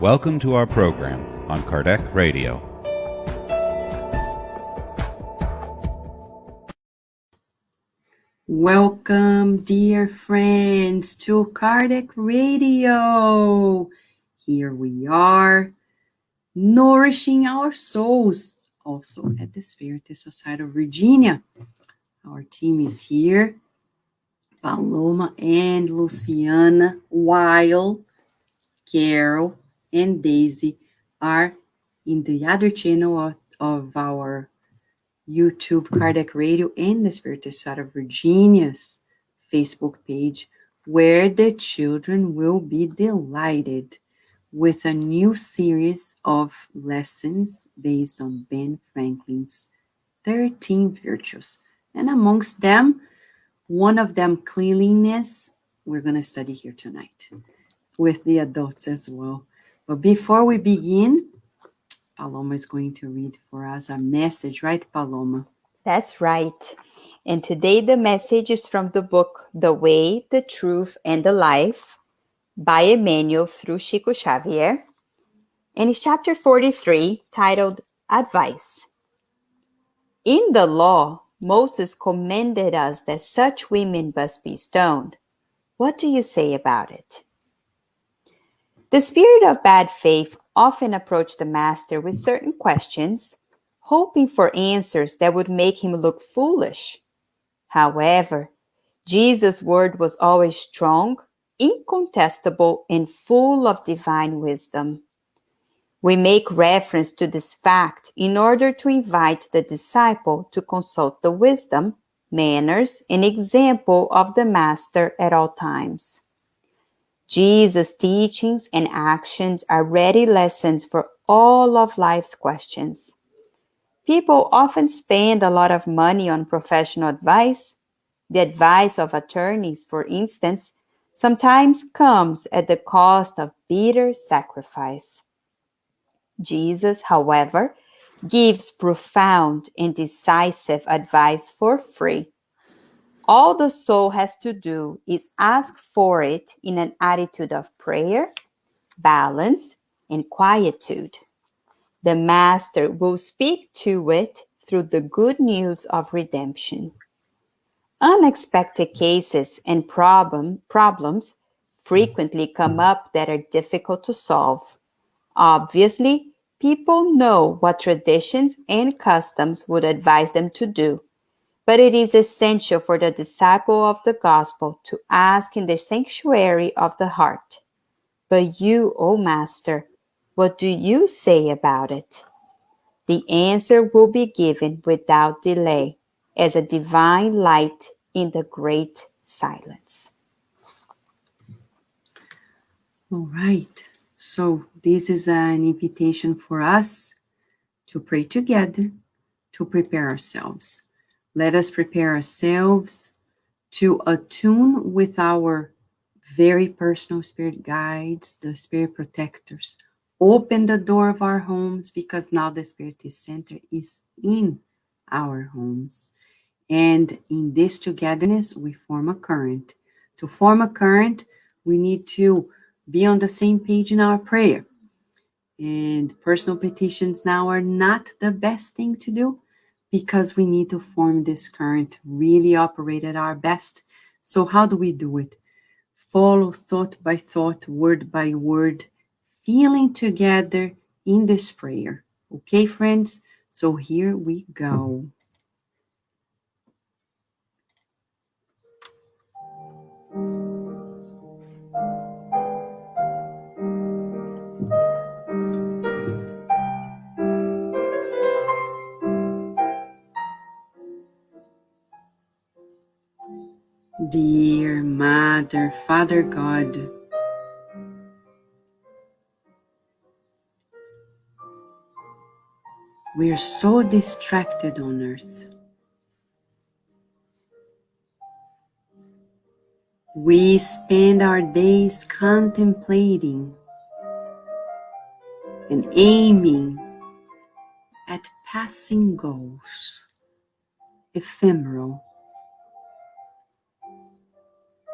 Welcome to our program on Kardec Radio. Welcome, dear friends, to Kardec Radio. Here we are, nourishing our souls, also at the Spiritist Society of Virginia. Our team is here, Paloma and Luciana, while Carol and Daisy are in the other channel of our YouTube Kardec Radio and the Spiritist Society of Virginia's Facebook page, where the children will be delighted with a new series of lessons based on Ben Franklin's 13 virtues. And amongst them, one of them, cleanliness, we're going to study here tonight with the adults as well. But before we begin, Paloma is going to read for us a message, right, Paloma? That's right. And today the message is from the book, The Way, the Truth, and the Life, by Emmanuel through Chico Xavier. And it's chapter 43, titled Advice. In the law, Moses commanded us that such women must be stoned. What do you say about it? The spirit of bad faith often approached the master with certain questions, hoping for answers that would make him look foolish. However, Jesus' word was always strong, incontestable, and full of divine wisdom. We make reference to this fact in order to invite the disciple to consult the wisdom, manners, and example of the Master at all times. Jesus' teachings and actions are ready lessons for all of life's questions. People often spend a lot of money on professional advice. The advice of attorneys, for instance, sometimes comes at the cost of bitter sacrifice. Jesus, however, gives profound and decisive advice for free. All the soul has to do is ask for it in an attitude of prayer, balance, and quietude. The Master will speak to it through the good news of redemption. Unexpected cases and problems frequently come up that are difficult to solve. Obviously, people know what traditions and customs would advise them to do, but it is essential for the disciple of the gospel to ask in the sanctuary of the heart, "But you, O Master, what do you say about it?" The answer will be given without delay as a divine light in the great silence. All right. So this is an invitation for us to pray together, to prepare ourselves. Let us prepare ourselves to attune with our very personal spirit guides, the spirit protectors. Open the door of our homes, because now the Spiritist Center is in our homes. And in this togetherness, we form a current. To form a current, we need to be on the same page in our prayer. And personal petitions now are not the best thing to do, because we need to form this current, really operate at our best. So how do we do it? Follow thought by thought, word by word, feeling together in this prayer. Okay, friends? So here we go. Dear Mother, Father God, we are so distracted on earth. We spend our days contemplating and aiming at passing goals, ephemeral,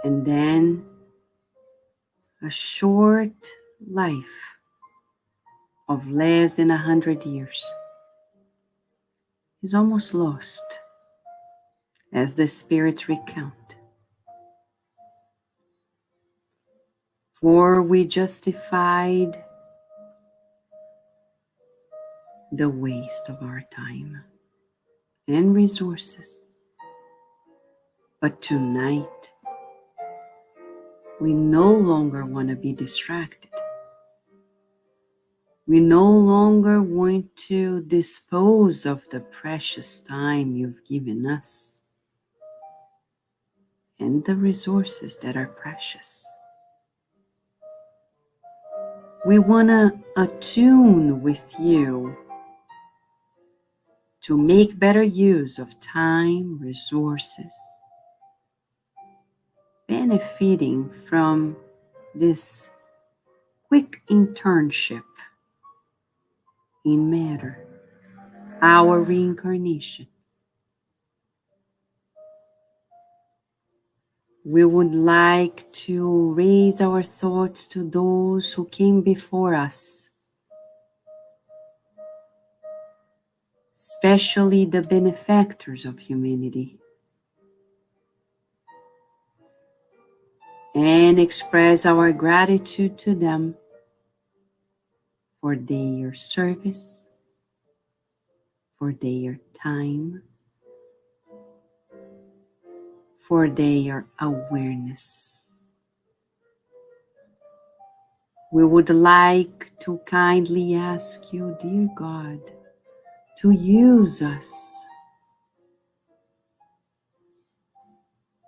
and then a short life of less than 100 years is almost lost as the spirits recount. For we justified the waste of our time and resources. But tonight, we no longer want to be distracted. We no longer want to dispose of the precious time you've given us and the resources that are precious. We want to attune with you to make better use of time, resources, benefiting from this quick internship in matter, our reincarnation. We would like to raise our thoughts to those who came before us, especially the benefactors of humanity, and express our gratitude to them for their service, for their time, for their awareness. We would like to kindly ask you, dear God, to use us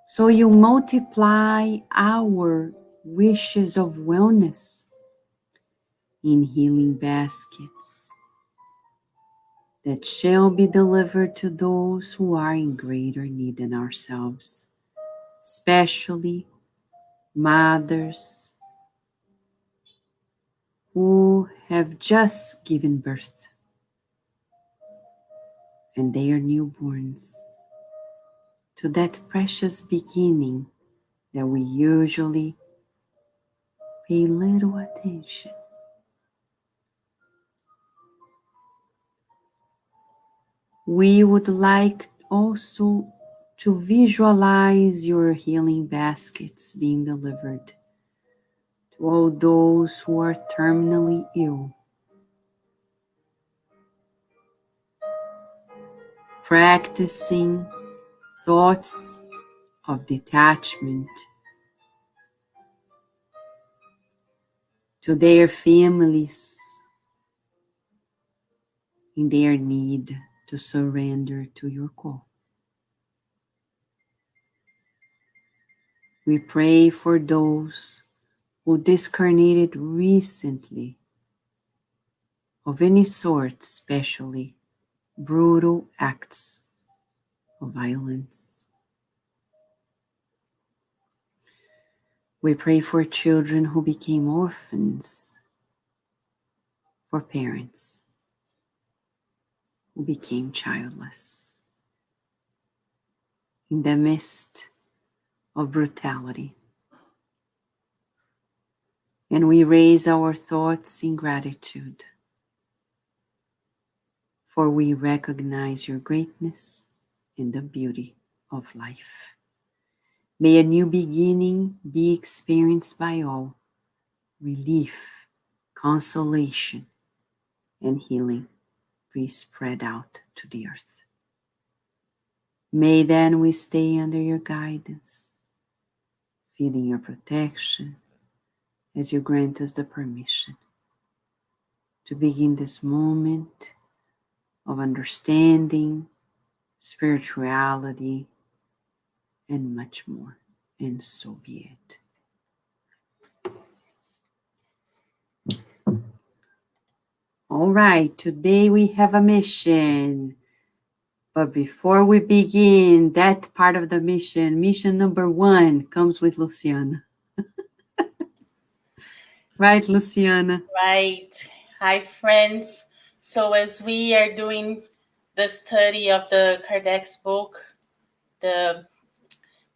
so you multiply our wishes of wellness in healing baskets that shall be delivered to those who are in greater need than ourselves, especially mothers who have just given birth and they are newborns to that precious beginning that we usually pay little attention. We would like also to visualize your healing baskets being delivered to all those who are terminally ill, practicing thoughts of detachment to their families in their need to surrender to your call. We pray for those who discarnated recently of any sort, especially brutal acts of violence. We pray for children who became orphans, for parents who became childless in the midst of brutality. And we raise our thoughts in gratitude, for we recognize your greatness and the beauty of life. May a new beginning be experienced by all, relief, consolation, and healing be spread out to the earth. May then we stay under your guidance, feeling your protection as you grant us the permission to begin this moment of understanding, spirituality, and much more. And so be it. All right, today we have a mission. But before we begin that part of the mission, mission number 1 comes with Luciana. Right, Luciana? Right. Hi, friends. So as we are doing the study of the Kardec's book, the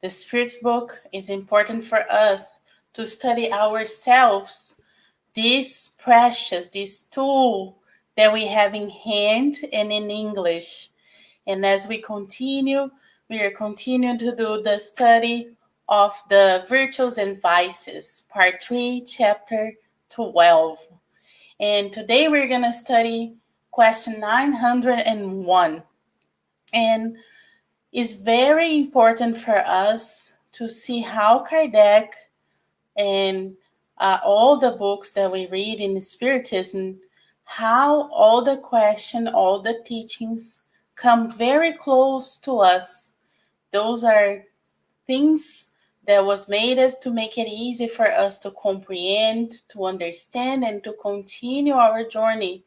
Spirit's book, it's important for us to study ourselves this precious, this tool that we have in hand and in English. And as we are continuing to do the study of the virtues and vices, part 3, chapter 12. And today we're going to study question 901. And it's very important for us to see how Kardec and all the books that we read in Spiritism, how all the question, all the teachings come very close to us. Those are things that was made to make it easy for us to comprehend, to understand, and to continue our journey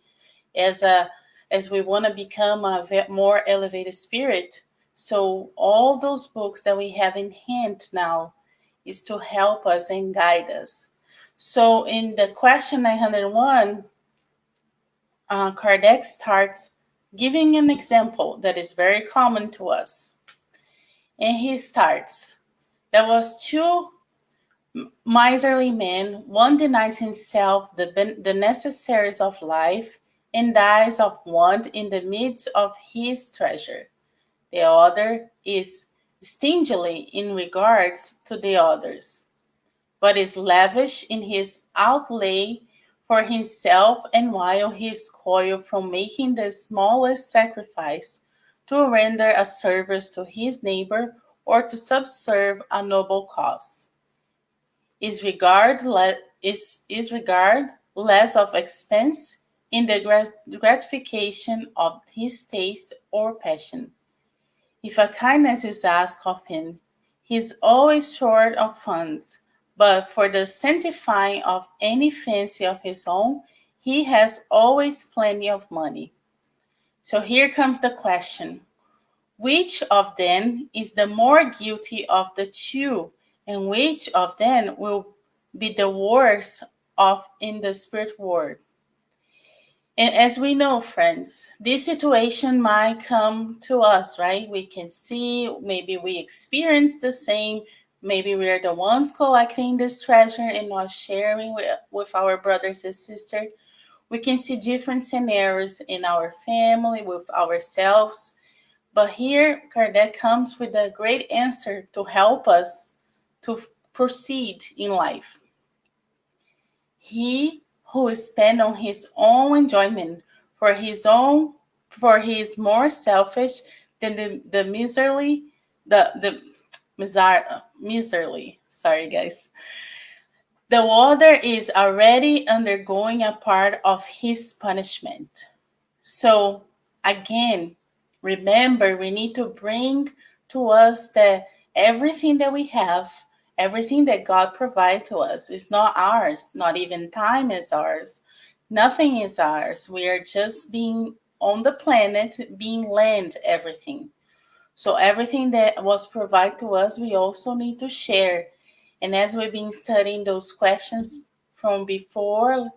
as we want to become a more elevated spirit. So all those books that we have in hand now is to help us and guide us. So in the question 901, Kardec starts giving an example that is very common to us. And he starts, there was two miserly men. One denies himself the necessaries of life and dies of want in the midst of his treasure. The other is stingily in regards to the others, but is lavish in his outlay for himself, and while he is coiled from making the smallest sacrifice to render a service to his neighbor or to subserve a noble cause. Is regard less of expense in the gratification of his taste or passion. If a kindness is asked of him, he is always short of funds, but for the sanctifying of any fancy of his own, he has always plenty of money. So here comes the question. Which of them is the more guilty of the two, and which of them will be the worst off in the spirit world? And as we know, friends, this situation might come to us, right? We can see, maybe we experience the same. Maybe we are the ones collecting this treasure and not sharing with our brothers and sisters. We can see different scenarios in our family, with ourselves. But here, Kardec comes with a great answer to help us to proceed in life. He who is spent on his own enjoyment for he is more selfish than the miserly. Sorry, guys. The other is already undergoing a part of his punishment. So again, remember, we need to bring to us that everything that we have, everything that God provides to us is not ours. Not even time is ours. Nothing is ours. We are just being on the planet, being lent everything. So everything that was provided to us, we also need to share. And as we've been studying those questions from before,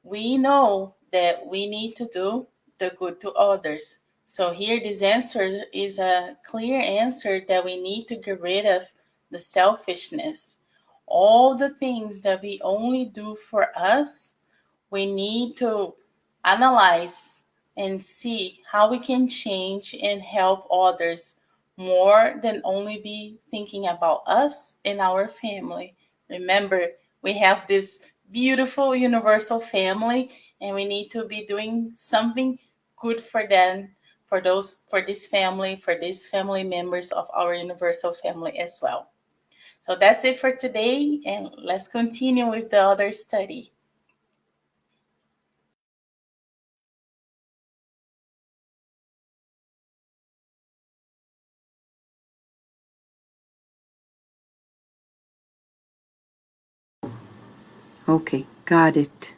we know that we need to do the good to others. So here, this answer is a clear answer that we need to get rid of the selfishness. All the things that we only do for us, we need to analyze and see how we can change and help others more than only be thinking about us and our family. Remember, we have this beautiful universal family, and we need to be doing something good for them, for this family, for these family members of our universal family as well. So that's it for today, and let's continue with the other study. Okay, got it.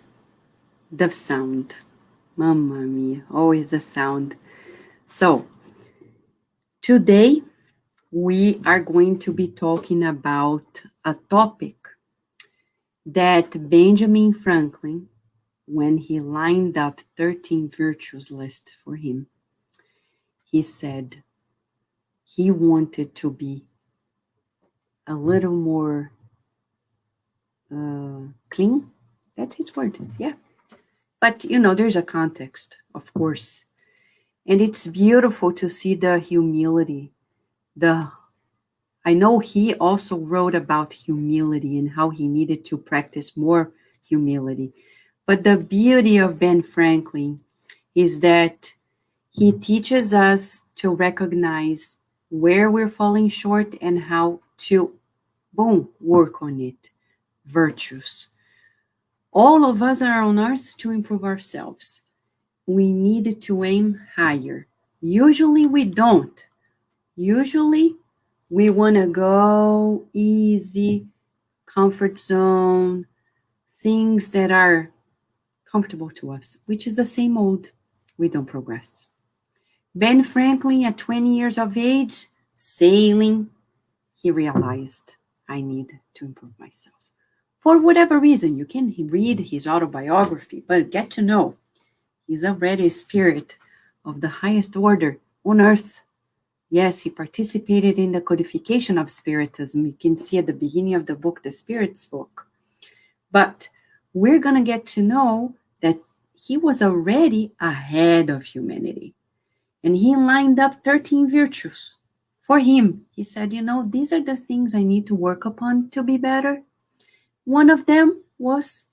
The sound. Mamma mia, always the sound. So, today we are going to be talking about a topic that Benjamin Franklin, when he lined up 13 virtues list for him, he said he wanted to be a little more clean, That's his word. Yeah. But, you know, there's a context, of course. And it's beautiful to see the humility. I know he also wrote about humility and how he needed to practice more humility. But the beauty of Ben Franklin is that he teaches us to recognize where we're falling short and how to, boom, work on it. Virtues. All of us are on earth to improve ourselves. We need to aim higher. Usually we don't. Usually we want to go easy, comfort zone, things that are comfortable to us, which is the same old. We don't progress. Ben Franklin, at 20 years of age, sailing, he realized, I need to improve myself. For whatever reason, you can read his autobiography, but get to know he's already a spirit of the highest order on earth. Yes, he participated in the codification of Spiritism. You can see at the beginning of the book, the Spirit's book. But we're going to get to know that he was already ahead of humanity. And he lined up 13 virtues for him. He said, you know, these are the things I need to work upon to be better. One of them was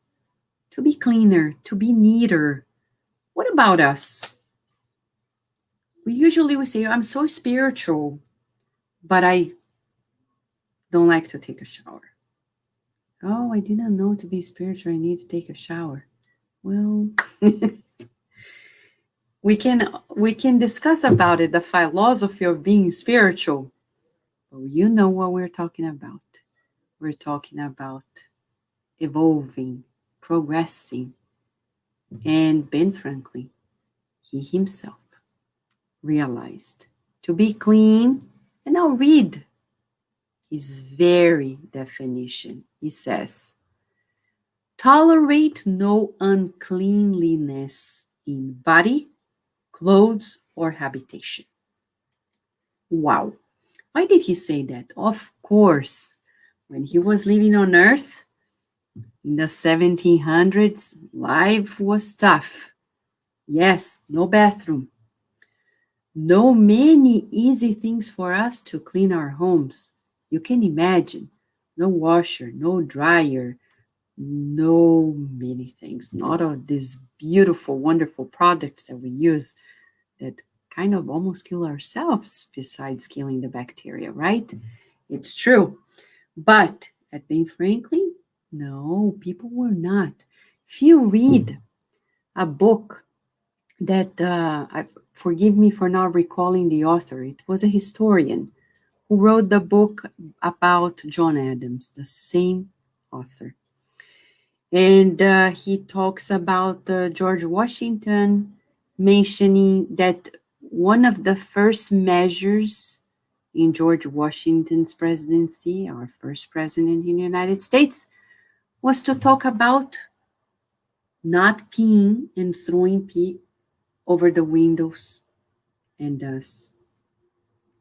to be cleaner, to be neater. What about us? We usually say, I'm so spiritual, but I don't like to take a shower. Oh, I didn't know to be spiritual, I need to take a shower. Well, we can discuss about it, the philosophy of being spiritual. But you know what we're talking about. We're talking about evolving, progressing. And Ben Franklin, he himself realized to be clean, and I'll read his very definition. He says, tolerate no uncleanliness in body, clothes, or habitation. Wow. Why did he say that? Of course, when he was living on earth in the 1700s, life was tough. Yes, no bathroom. No many easy things for us to clean our homes. You can imagine. No washer, no dryer, no many things. Not all these beautiful, wonderful products that we use that kind of almost kill ourselves besides killing the bacteria, right? It's true. But at Ben Franklin, no, people were not. If you read a book that, forgive me for not recalling the author, it was a historian who wrote the book about John Adams, the same author. And he talks about George Washington, mentioning that one of the first measures in George Washington's presidency, our first president in the United States, was to talk about not peeing and throwing pee over the windows, and thus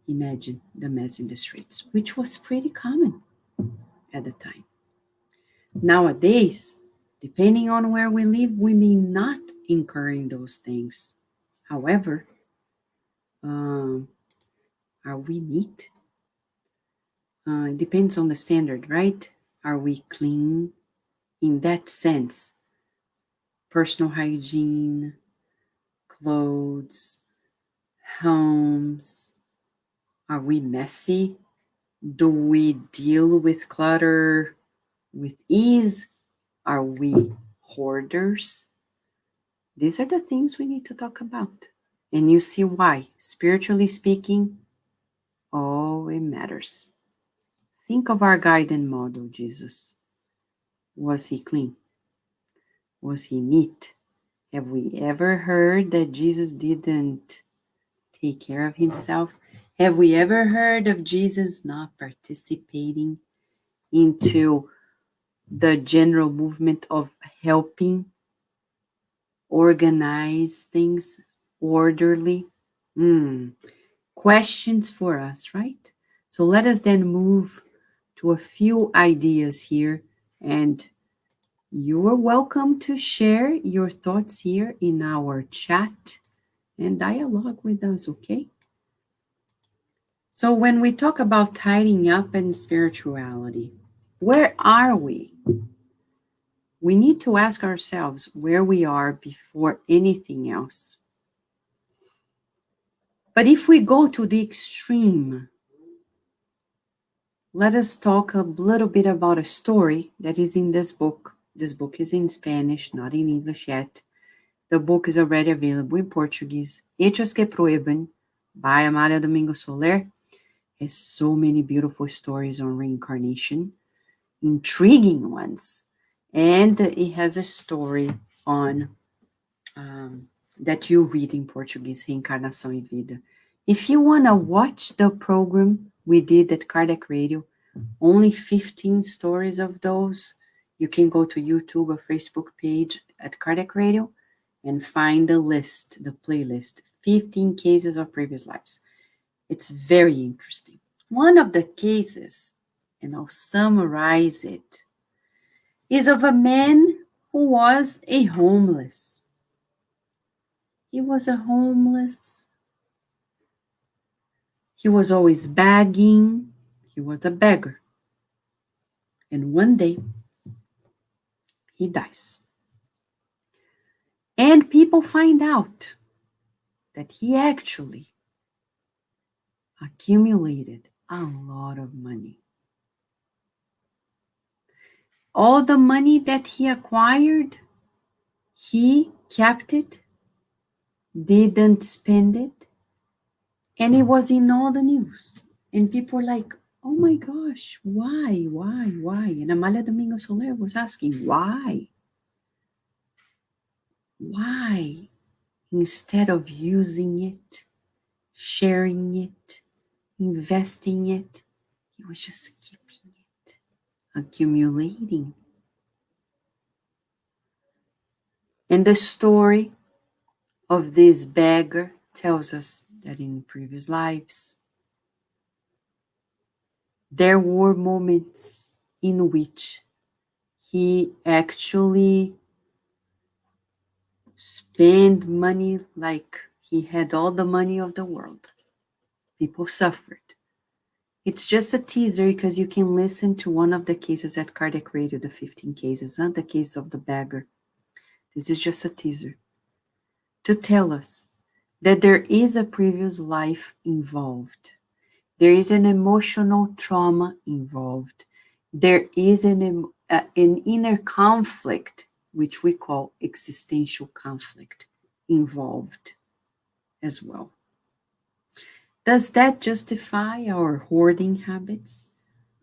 imagine the mess in the streets, which was pretty common at the time. Nowadays, depending on where we live, we may not incur in those things. However, are we neat? It depends on the standard, right? Are we clean in that sense? Personal hygiene, clothes, homes. Are we messy? Do we deal with clutter with ease? Are we hoarders? These are the things we need to talk about. And you see why, spiritually speaking, oh, it matters. Think of our guide and model, Jesus. Was he clean? Was he neat? Have we ever heard that Jesus didn't take care of himself? Have we ever heard of Jesus not participating into the general movement of helping organize things orderly? Questions for us, right? So let us then move to a few ideas here, and You are welcome to share your thoughts here in our chat and dialogue with us, okay? So when we talk about tidying up and spirituality, where are we? We need to ask ourselves where we are before anything else. But if we go to the extreme, let us talk a little bit about a story that is in this book. This book is in Spanish, not in English yet. The book is already available in Portuguese. Hechos que Proíben by Amália Domingos Soler has so many beautiful stories on reincarnation, intriguing ones. And it has a story on that you read in Portuguese, Reencarnação e Vida. If you want to watch the program we did at Kardec Radio, only 15 stories of those, you can go to YouTube or Facebook page at Kardec Radio and find the list, the playlist, 15 cases of previous lives. It's very interesting. One of the cases, and I'll summarize it, is of a man who was a homeless. He was a homeless. He was always begging. He was a beggar. And one day, he dies. And people find out that he actually accumulated a lot of money. All the money that he acquired, he kept it, didn't spend it, and it was in all the news. And people were like, oh my gosh, why? And Amália Domingos Soler was asking, why? Why? Instead of using it, sharing it, investing it, he was just keeping it, accumulating. And the story of this beggar tells us that in previous lives, there were moments in which he actually spent money like he had all the money of the world. People suffered. It's just a teaser because you can listen to one of the cases at Kardec Radio, the 15 cases, the case of the beggar. This is just a teaser to tell us that there is a previous life involved. There is an emotional trauma involved. There is an inner conflict, which we call existential conflict, involved as well. Does that justify our hoarding habits,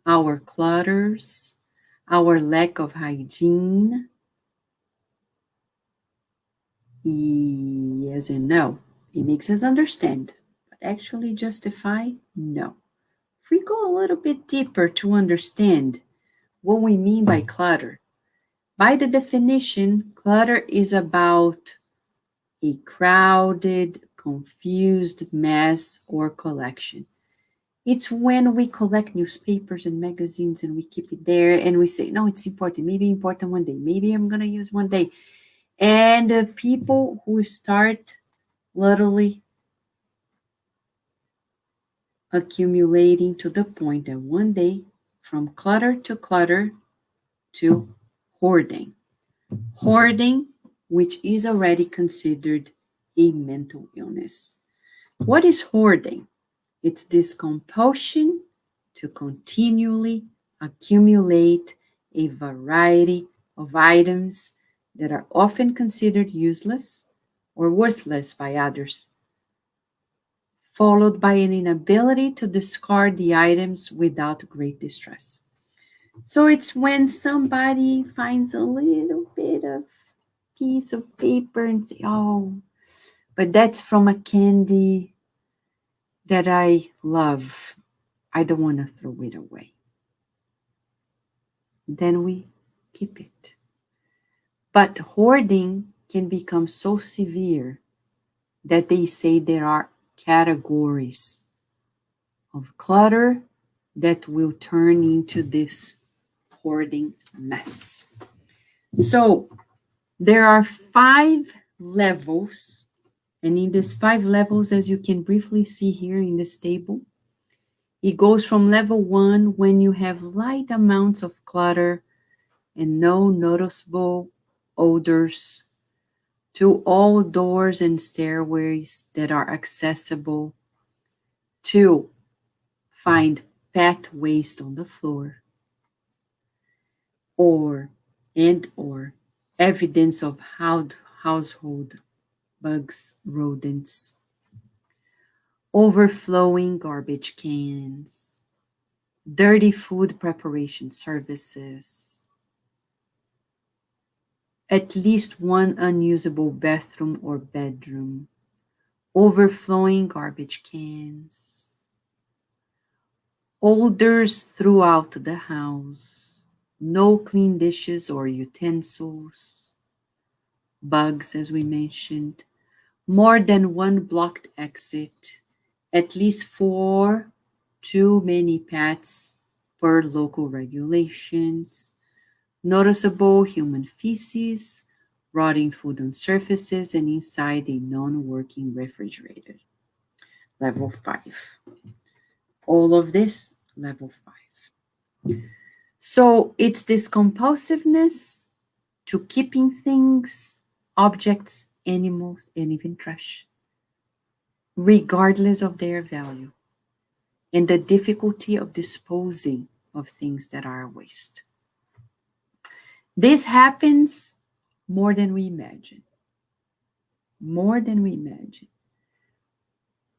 our clutters, our lack of hygiene? Yes and no. It makes us understand, but actually justify? No. If we go a little bit deeper to understand what we mean by clutter, by the definition, clutter is about a crowded, confused mess or collection. It's when we collect newspapers and magazines and we keep it there and we say, no, it's important, maybe important one day, maybe I'm going to use one day. And people who start literally accumulating to the point that one day, from clutter to hoarding. Hoarding, which is already considered a mental illness. What is hoarding? It's this compulsion to continually accumulate a variety of items that are often considered useless or worthless by others, followed by an inability to discard the items without great distress. So it's when somebody finds a little bit of piece of paper and say, oh, but that's from a candy that I love. I don't want to throw it away. Then we keep it. But hoarding can become so severe that they say there are categories of clutter that will turn into this hoarding mess. So there are 5 levels, and in these 5 levels, as you can briefly see here in this table, it goes from level 1 when you have light amounts of clutter and no noticeable odors, to all doors and stairways that are accessible, to find pet waste on the floor, or evidence of household bugs, rodents, overflowing garbage cans, dirty food preparation services, at least one unusable bathroom or bedroom, overflowing garbage cans, odors throughout the house, no clean dishes or utensils, bugs, as we mentioned, more than one blocked exit, at least 4 too many pets per local regulations, noticeable human feces, rotting food on surfaces and inside a non-working refrigerator. Level 5. All of this, level 5. So it's this compulsiveness to keeping things, objects, animals, and even trash, regardless of their value, and the difficulty of disposing of things that are a waste. This happens more than we imagine. More than we imagine.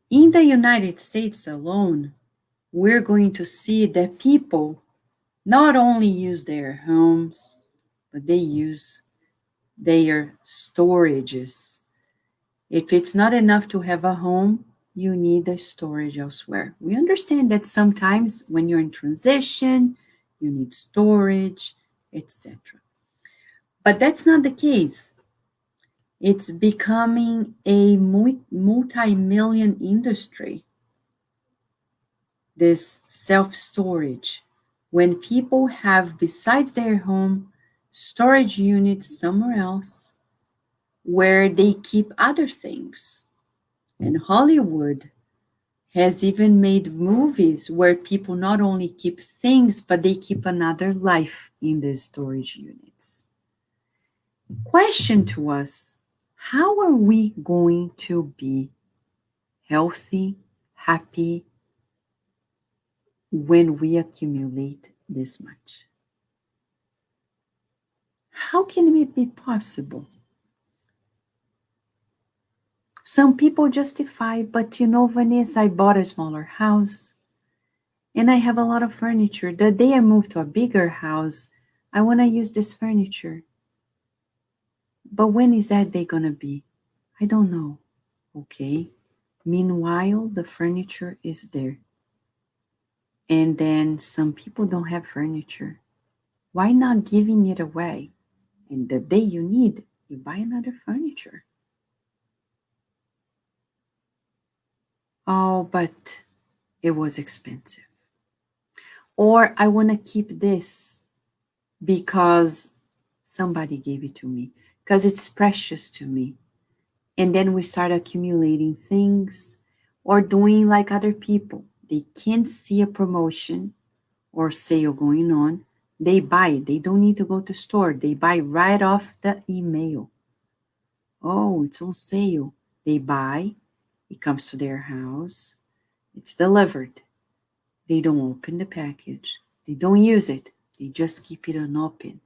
In the United States alone, we're going to see that people not only use their homes, but they use their storages. If it's not enough to have a home, you need a storage elsewhere. We understand that sometimes when you're in transition, you need storage, etc. But that's not the case. It's becoming a multi-million industry, this self-storage, when people have, besides their home, storage units somewhere else where they keep other things. And Hollywood has even made movies where people not only keep things, but they keep another life in the storage units. Question to us, how are we going to be healthy, happy, when we accumulate this much? How can it be possible? Some people justify, but you know, Vanessa, I bought a smaller house and I have a lot of furniture. The day I move to a bigger house, I want to use this furniture. But when is that day going to be? I don't know. Okay. Meanwhile, the furniture is there. And then some people don't have furniture. Why not giving it away? And the day you need, you buy another furniture. Oh, but it was expensive. Or I want to keep this because somebody gave it to me, because it's precious to me. And then we start accumulating things or doing like other people. They can't see a promotion or sale going on. They buy it. They don't need to go to store. They buy right off the email. Oh, it's on sale. They buy. It comes to their house. It's delivered. They don't open the package. They don't use it. They just keep it unopened.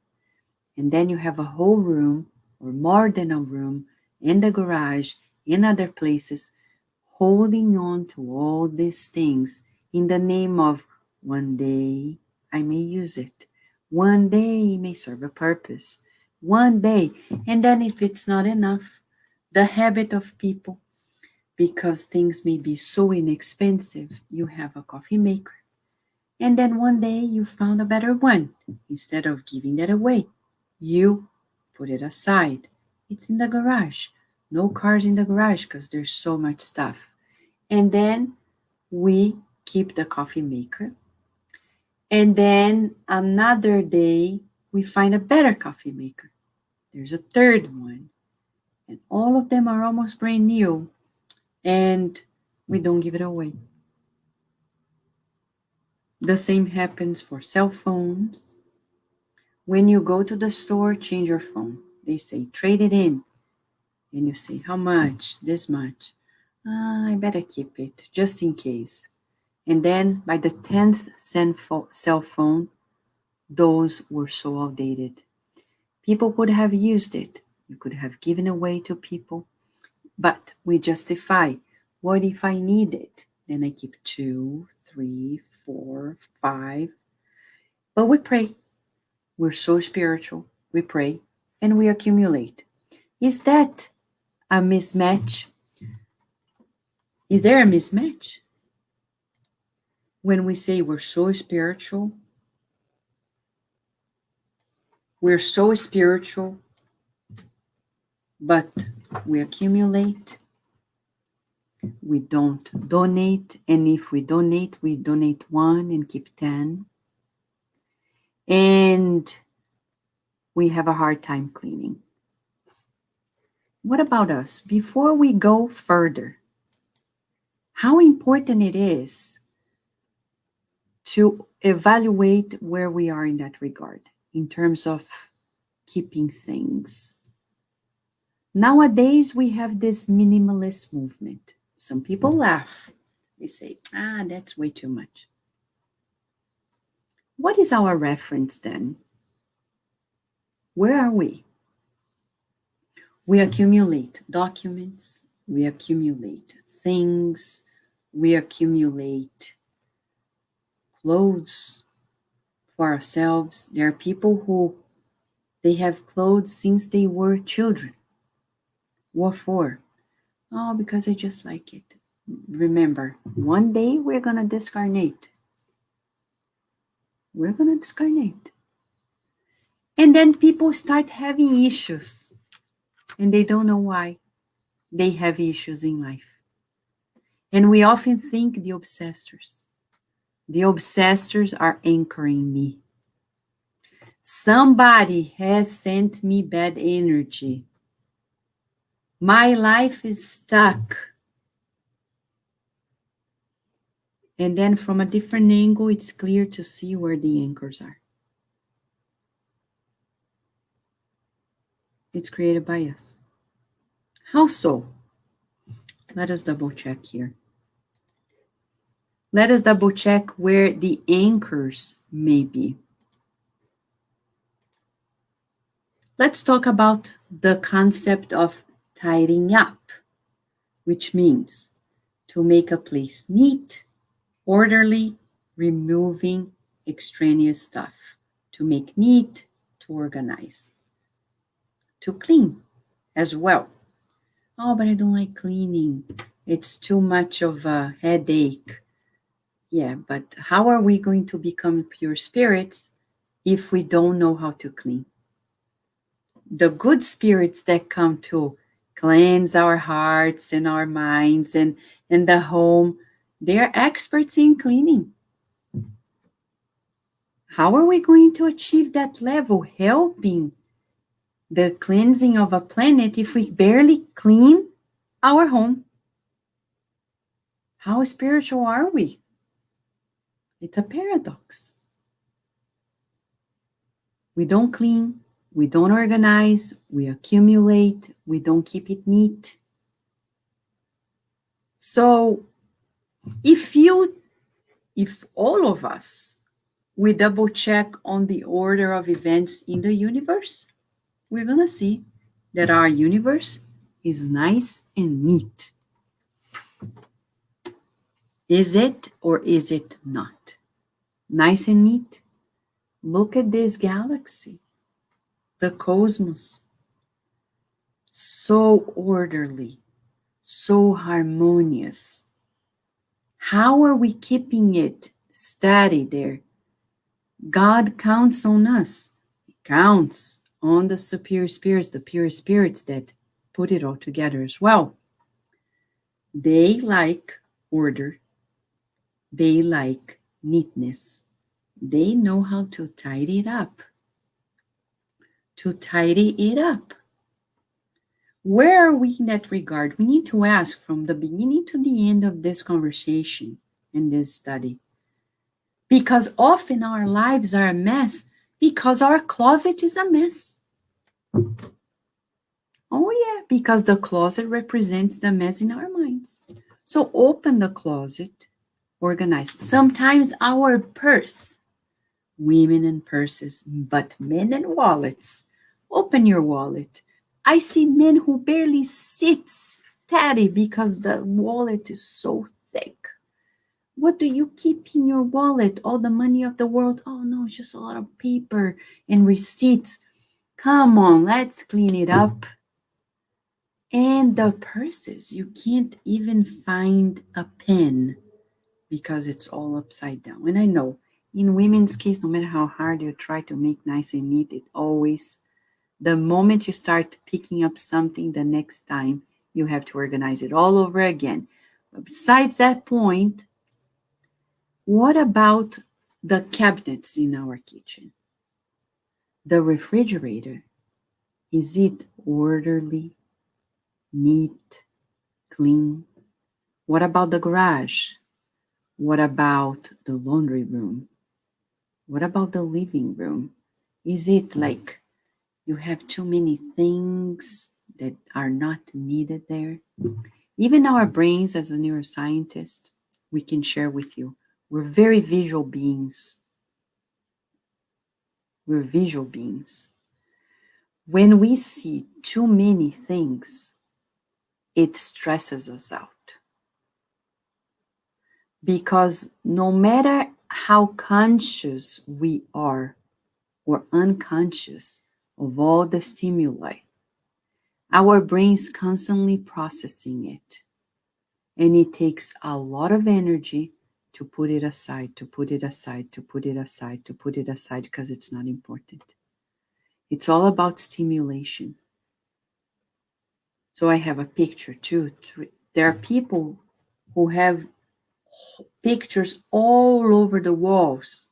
And then you have a whole room or more than a room in the garage, in other places, holding on to all these things in the name of one day I may use it. One day it may serve a purpose. One day. And then if it's not enough, the habit of people, because things may be so inexpensive, you have a coffee maker. And then one day you found a better one. Instead of giving that away, you put it aside. It's in the garage. No cars in the garage because there's so much stuff. And then we keep the coffee maker. And then another day we find a better coffee maker. There's a third one. And all of them are almost brand new. And we don't give it away. The same happens for cell phones. When you go to the store, change your phone. They say, trade it in. And you say, how much? This much. I better keep it, just in case. And then by the 10th cell phone, those were so outdated. People could have used it. You could have given away to people. But we justify, what if I need it? Then I keep 2, 3, 4, 5. But we pray. We're so spiritual. We pray and we accumulate. Is that a mismatch? Is there a mismatch? When we say we're so spiritual, but we accumulate. We don't donate. And if we donate 1 and keep 10. And we have a hard time cleaning. What about us? Before we go further, how important it is to evaluate where we are in that regard, in terms of keeping things. Nowadays, we have this minimalist movement. Some people laugh. They say, that's way too much. What is our reference then? Where are we? We accumulate documents, we accumulate things, we accumulate clothes for ourselves. There are people who they have clothes since they were children. What for? Oh, because I just like it. Remember, one day we're going to discarnate. We're going to discarnate. And then people start having issues. And they don't know why they have issues in life. And we often think the obsessors are anchoring me. Somebody has sent me bad energy. My life is stuck. And then from a different angle, it's clear to see where the anchors are. It's created by us. How so? Let us double check here. Let us double check where the anchors may be. Let's talk about the concept of tidying up, which means to make a place neat, orderly, removing extraneous stuff, to make neat, to organize, to clean as well. Oh, but I don't like cleaning. It's too much of a headache. Yeah, but how are we going to become pure spirits if we don't know how to clean? The good spirits that come to cleanse our hearts and our minds and the home, they're experts in cleaning. How are we going to achieve that level, helping the cleansing of a planet if we barely clean our home? How spiritual are we? It's a paradox. We don't clean, we don't organize, we accumulate, we don't keep it neat. So if all of us, we double check on the order of events in the universe, we're going to see that our universe is nice and neat. Is it or is it not? Nice and neat? Look at this galaxy, the cosmos. So orderly, so harmonious. How are we keeping it steady there? God counts on us. He counts on the superior spirits, the pure spirits that put it all together as well. They like order. They like neatness. They know how to tidy it up. to tidy it up. Where are we in that regard? We need to ask from the beginning to the end of this conversation in this study. Because often our lives are a mess because our closet is a mess. Oh yeah, because the closet represents the mess in our minds. So open the closet, organize. Sometimes our purse, women and purses, but men and wallets. Open your wallet. I see men who barely sits steady because the wallet is so thick. What do you keep in your wallet? All the money of the world? Oh no, it's just a lot of paper and receipts. Come on, let's clean it up. And the purses, you can't even find a pen because it's all upside down. And I know in women's case, no matter how hard you try to make nice and neat, it always, the moment you start picking up something, the next time you have to organize it all over again. But besides that point, what about the cabinets in our kitchen? The refrigerator, is it orderly, neat, clean? What about the garage? What about the laundry room? What about the living room? Is it like you have too many things that are not needed there? Even our brains, as a neuroscientist, we can share with you, we're very visual beings. We're visual beings. When we see too many things, it stresses us out. Because no matter how conscious we are or unconscious of all the stimuli, our brain's constantly processing it. And it takes a lot of energy to put it aside, to put it aside, to put it aside, to put it aside, because it's not important. It's all about stimulation. So I have a picture too. There are people who have pictures all over the walls.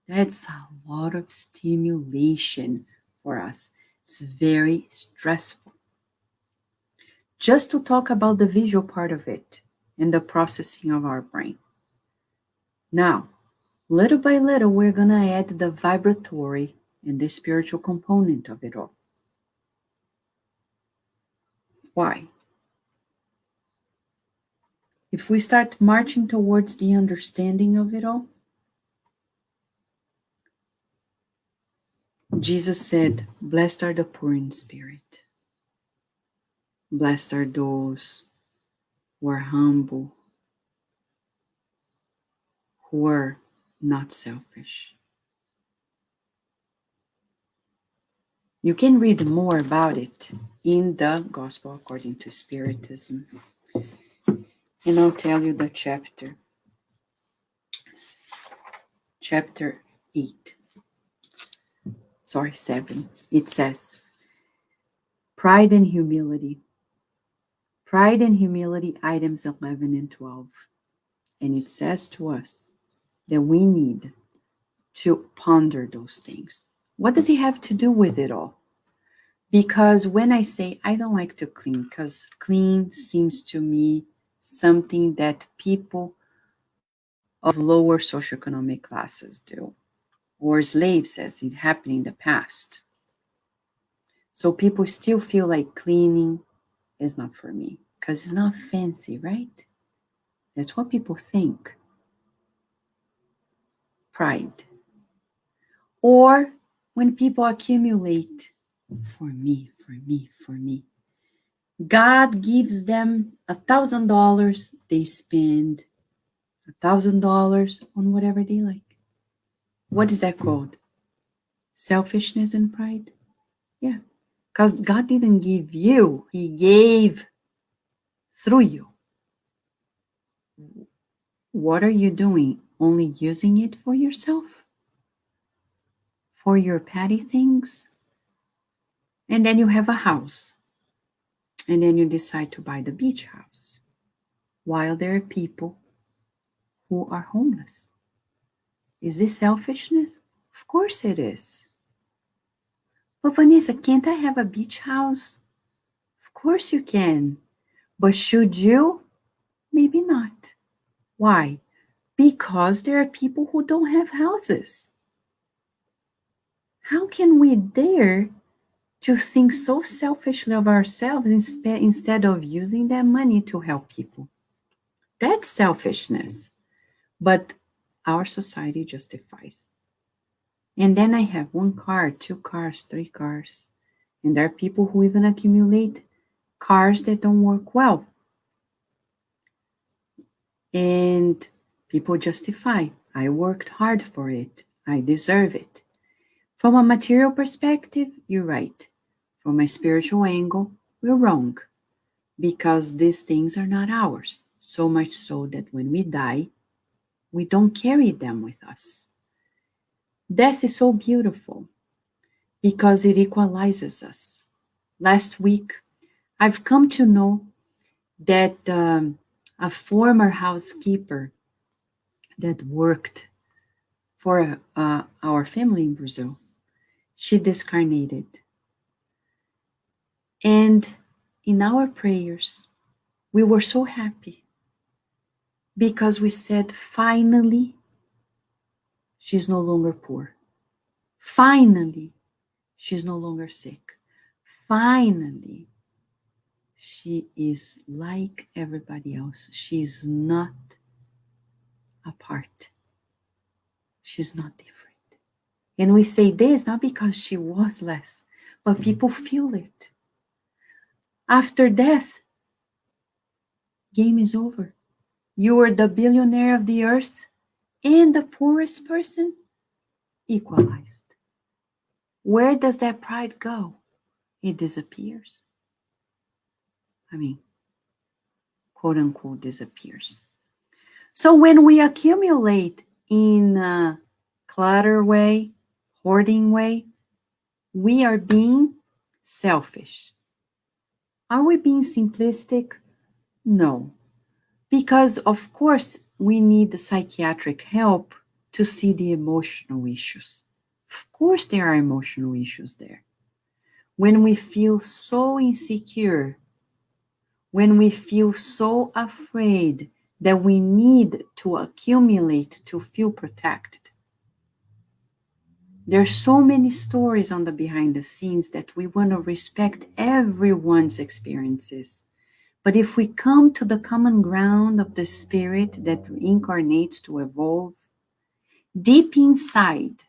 That's a lot of stimulation for us. It's very stressful. Just to talk about the visual part of it and the processing of our brain. Now, little by little, we're going to add the vibratory and the spiritual component of it all. Why? If we start marching towards the understanding of it all, Jesus said, blessed are the poor in spirit. Blessed are those who are humble, who are not selfish. You can read more about it in the Gospel According to Spiritism. And I'll tell you the chapter. Chapter 8. 7. It says, Pride and Humility. Pride and Humility, items 11 and 12. And it says to us that we need to ponder those things. What does he have to do with it all? Because when I say I don't like to clean, because clean seems to me something that people of lower socioeconomic classes do, or slaves, as it happened in the past. So people still feel like cleaning is not for me, because it's not fancy, right? That's what people think. Pride. Or when people accumulate, for me. God gives them $1,000, they spend $1,000 on whatever they like. What is that called? Selfishness and pride? Yeah, because God didn't give you, he gave through you. What are you doing? Only using it for yourself? For your petty things? And then you have a house. And then you decide to buy the beach house. While there are people who are homeless. Is this selfishness? Of course it is. But Vanessa, can't I have a beach house? Of course you can. But should you? Maybe not. Why? Because there are people who don't have houses. How can we dare to think so selfishly of ourselves instead of using that money to help people? That's selfishness. But our society justifies. And then I have 1 car, 2 cars, 3 cars. And there are people who even accumulate cars that don't work well. And people justify. I worked hard for it. I deserve it. From a material perspective, you're right. From a spiritual angle, we're wrong. Because these things are not ours. So much so that when we die, we don't carry them with us. Death is so beautiful because it equalizes us. Last week, I've come to know that a former housekeeper that worked for our family in Brazil, she discarnated. And in our prayers, we were so happy because we said, finally, she's no longer poor. Finally, she's no longer sick. Finally, she is like everybody else. She's not apart. She's not different. And we say this not because she was less, but people feel it. After death, game is over. You are the billionaire of the earth and the poorest person equalized. Where does that pride go? It disappears. I mean, quote unquote, disappears. So when we accumulate in a clutter way, hoarding way, we are being selfish. Are we being simplistic? No. Because, of course, we need the psychiatric help to see the emotional issues. Of course, there are emotional issues there. When we feel so insecure, when we feel so afraid that we need to accumulate to feel protected. There are so many stories on the behind the scenes that we want to respect everyone's experiences. But if we come to the common ground of the spirit that incarnates to evolve, deep inside,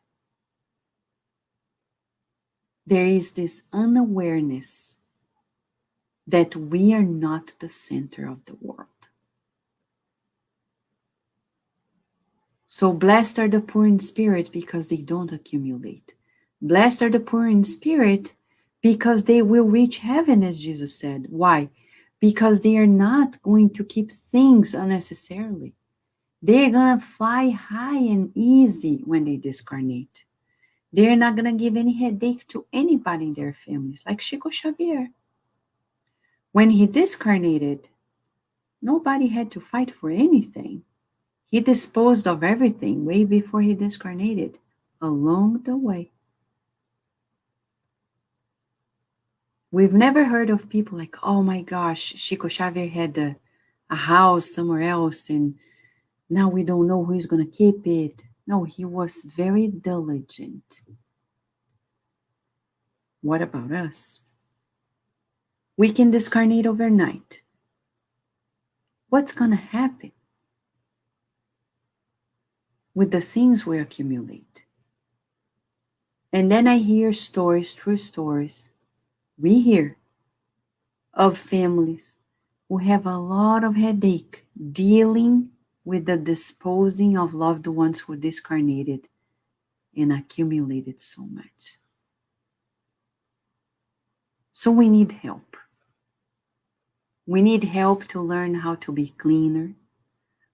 there is this unawareness that we are not the center of the world. So blessed are the poor in spirit because they don't accumulate. Blessed are the poor in spirit because they will reach heaven, as Jesus said. Why? Because they are not going to keep things unnecessarily. They're going to fly high and easy when they discarnate. They're not going to give any headache to anybody in their families, like Chico Xavier. When he discarnated, nobody had to fight for anything. He disposed of everything way before he discarnated, along the way. We've never heard of people like, oh my gosh, Chico Xavier had a house somewhere else and now we don't know who's going to keep it. No, he was very diligent. What about us? We can discarnate overnight. What's going to happen with the things we accumulate? And then I hear stories, true stories, we hear of families who have a lot of headache dealing with the disposing of loved ones who discarnated and accumulated so much. So we need help. We need help to learn how to be cleaner.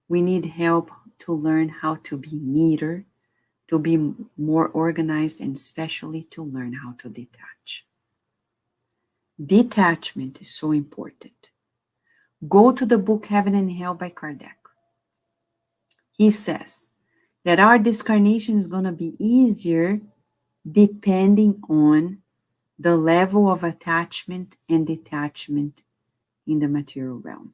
We need help to learn how to be neater, to be more organized, and especially to learn how to detach. Detachment is so important. Go to the book Heaven and Hell by Kardec. He says that our discarnation is going to be easier depending on the level of attachment and detachment in the material realm.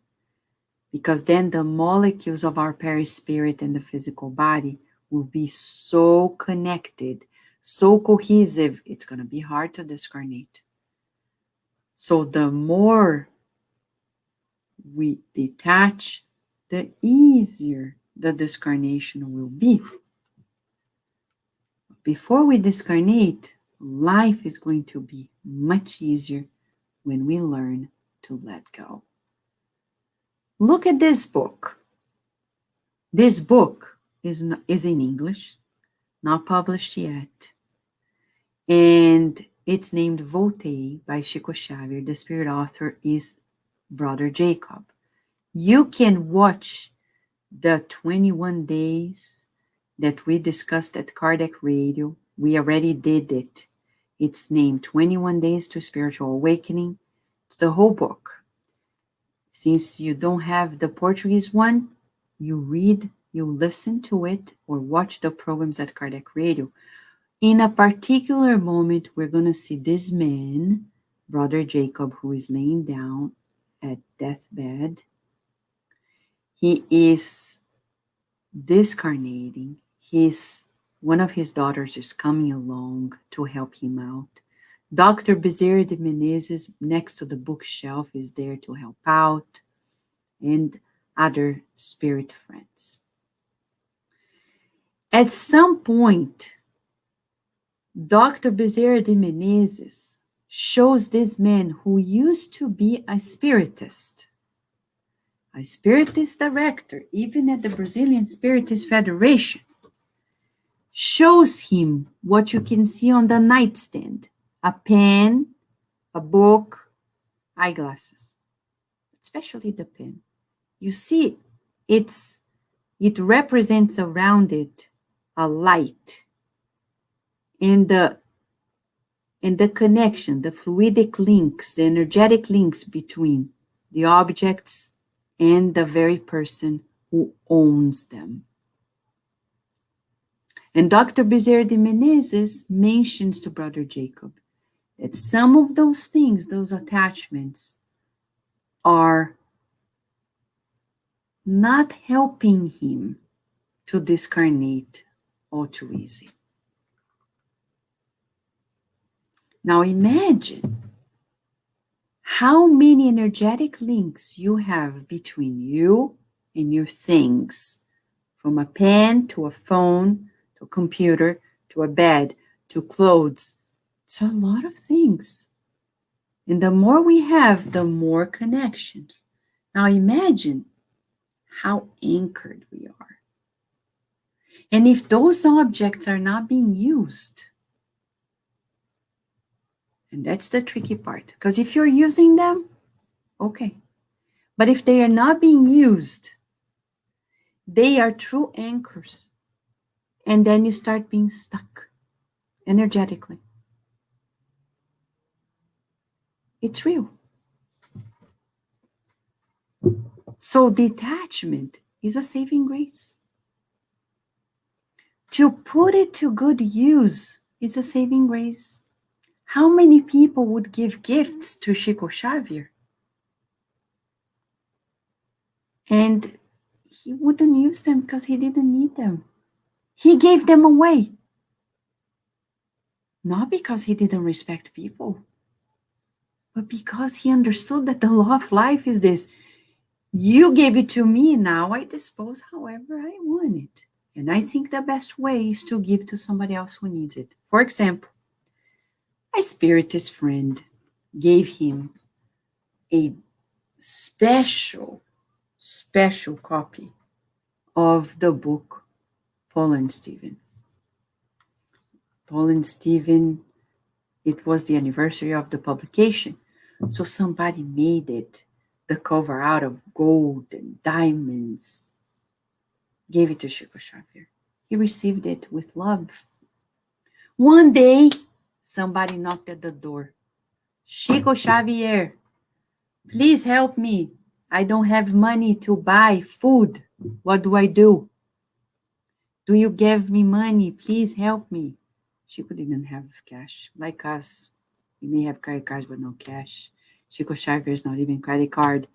Because then the molecules of our perispirit and the physical body will be so connected, so cohesive, it's going to be hard to discarnate. So the more we detach, the easier the discarnation will be. Before we discarnate, life is going to be much easier when we learn to let go. Look at this book. This book is in English, not published yet. And it's named Voltei by Chico Xavier. The spirit author is Brother Jacob. You can watch the 21 days that we discussed at Kardec Radio. We already did it. It's named 21 Days to Spiritual Awakening. It's the whole book. Since you don't have the Portuguese one, you read, you listen to it, or watch the programs at Kardec Radio. In a particular moment, we're going to see this man, Brother Jacob, who is laying down at deathbed. He is discarnating. One of his daughters is coming along to help him out. Dr. Bezerra de Menezes, next to the bookshelf, is there to help out, and other spirit friends. At some point, Dr. Bezerra de Menezes shows this man who used to be a spiritist director, even at the Brazilian Spiritist Federation, shows him what you can see on the nightstand: a pen, a book, eyeglasses, especially the pen. You see, it represents around it a light, and the connection, the fluidic links, the energetic links between the objects and the very person who owns them. And Dr. Bezerra de Menezes mentions to Brother Jacob that some of those things, those attachments, are not helping him to discarnate all too easy. Now imagine how many energetic links you have between you and your things, from a pen to a phone, to a computer, to a bed, to clothes. It's a lot of things. And the more we have, the more connections. Now imagine how anchored we are. And if those objects are not being used, and that's the tricky part, because if you're using them, okay. But if they are not being used, they are true anchors. And then you start being stuck energetically. It's real. So detachment is a saving grace. To put it to good use is a saving grace. How many people would give gifts to Chico Xavier? And he wouldn't use them because he didn't need them. He gave them away. Not because he didn't respect people, but because he understood that the law of life is this: you gave it to me, now I dispose however I want it. And I think the best way is to give to somebody else who needs it. For example, a spiritist friend gave him a special copy of the book Paul and Stephen. Paul and Stephen, it was the anniversary of the publication. So somebody made it, the cover, out of gold and diamonds, gave it to Chico Xavier. He received it with love. One day, somebody knocked at the door. Chico Xavier, please help me. I don't have money to buy food. What do I do? Do you give me money? Please help me. Chico didn't have cash like us. We may have credit cards, but no cash. Chico Xavier is not even credit card.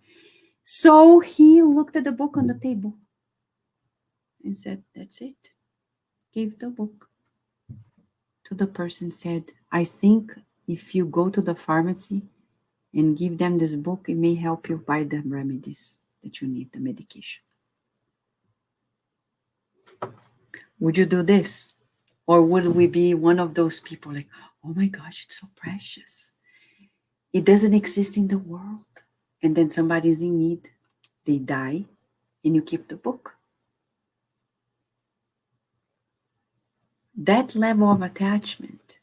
So he looked at the book on the table and said, that's it. Gave the book to the person, said, I think if you go to the pharmacy and give them this book, it may help you buy the remedies that you need, the medication. Would you do this? Or would we be one of those people like, oh my gosh, it's so precious. It doesn't exist in the world. And then somebody's in need. They die, and you keep the book. That level of attachment,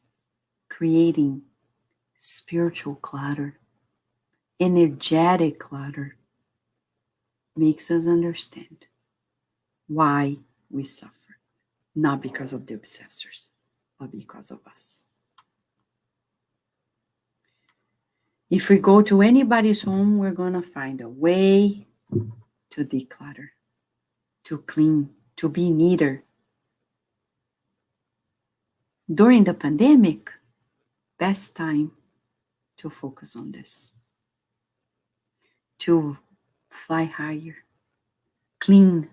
creating spiritual clutter, energetic clutter, makes us understand why we suffer. Not because of the obsessors, but because of us. If we go to anybody's home, we're going to find a way to declutter, to clean, to be neater. During the pandemic, best time to focus on this. To fly higher, clean,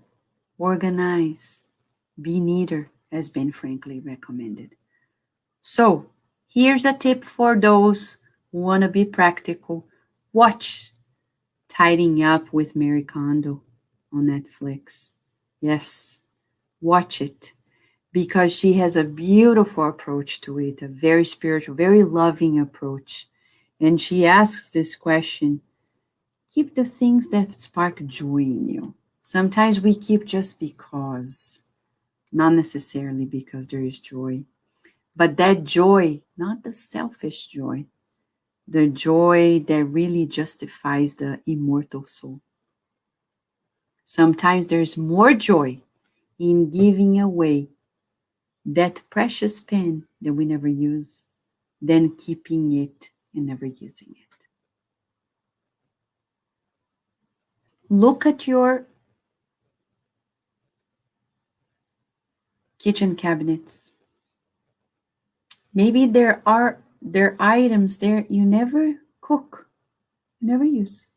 organize, be neater, as Ben Franklin recommended. So, here's a tip for those who want to be practical. Watch Tidying Up with Marie Kondo on Netflix. Yes, watch it, because she has a beautiful approach to it, a very spiritual, very loving approach. And she asks this question, keep the things that spark joy in you. Sometimes we keep just because, not necessarily because there is joy, but that joy, not the selfish joy, the joy that really justifies the immortal soul. Sometimes there's more joy in giving away that precious pen that we never use than keeping it and never using it. Look at your kitchen cabinets. Maybe there are items there you never cook, you never use.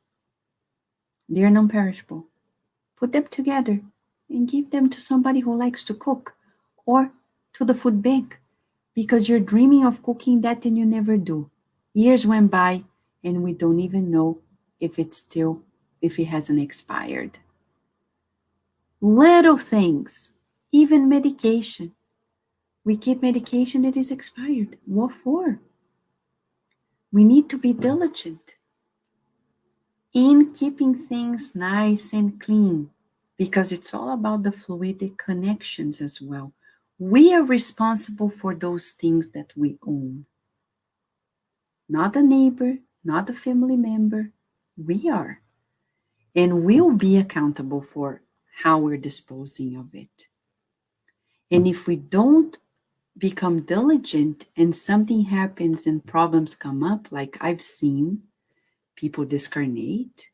They're non-perishable. Put them together and give them to somebody who likes to cook, or to the food bank, because you're dreaming of cooking that and you never do. Years went by and we don't even know if it hasn't expired. Little things, even medication. We keep medication that is expired. What for? We need to be diligent in keeping things nice and clean, because it's all about the fluidic connections as well. We are responsible for those things that we own. Not the neighbor, not the family member. We are. And we'll be accountable for how we're disposing of it. And if we don't become diligent and something happens and problems come up, like I've seen people discarnate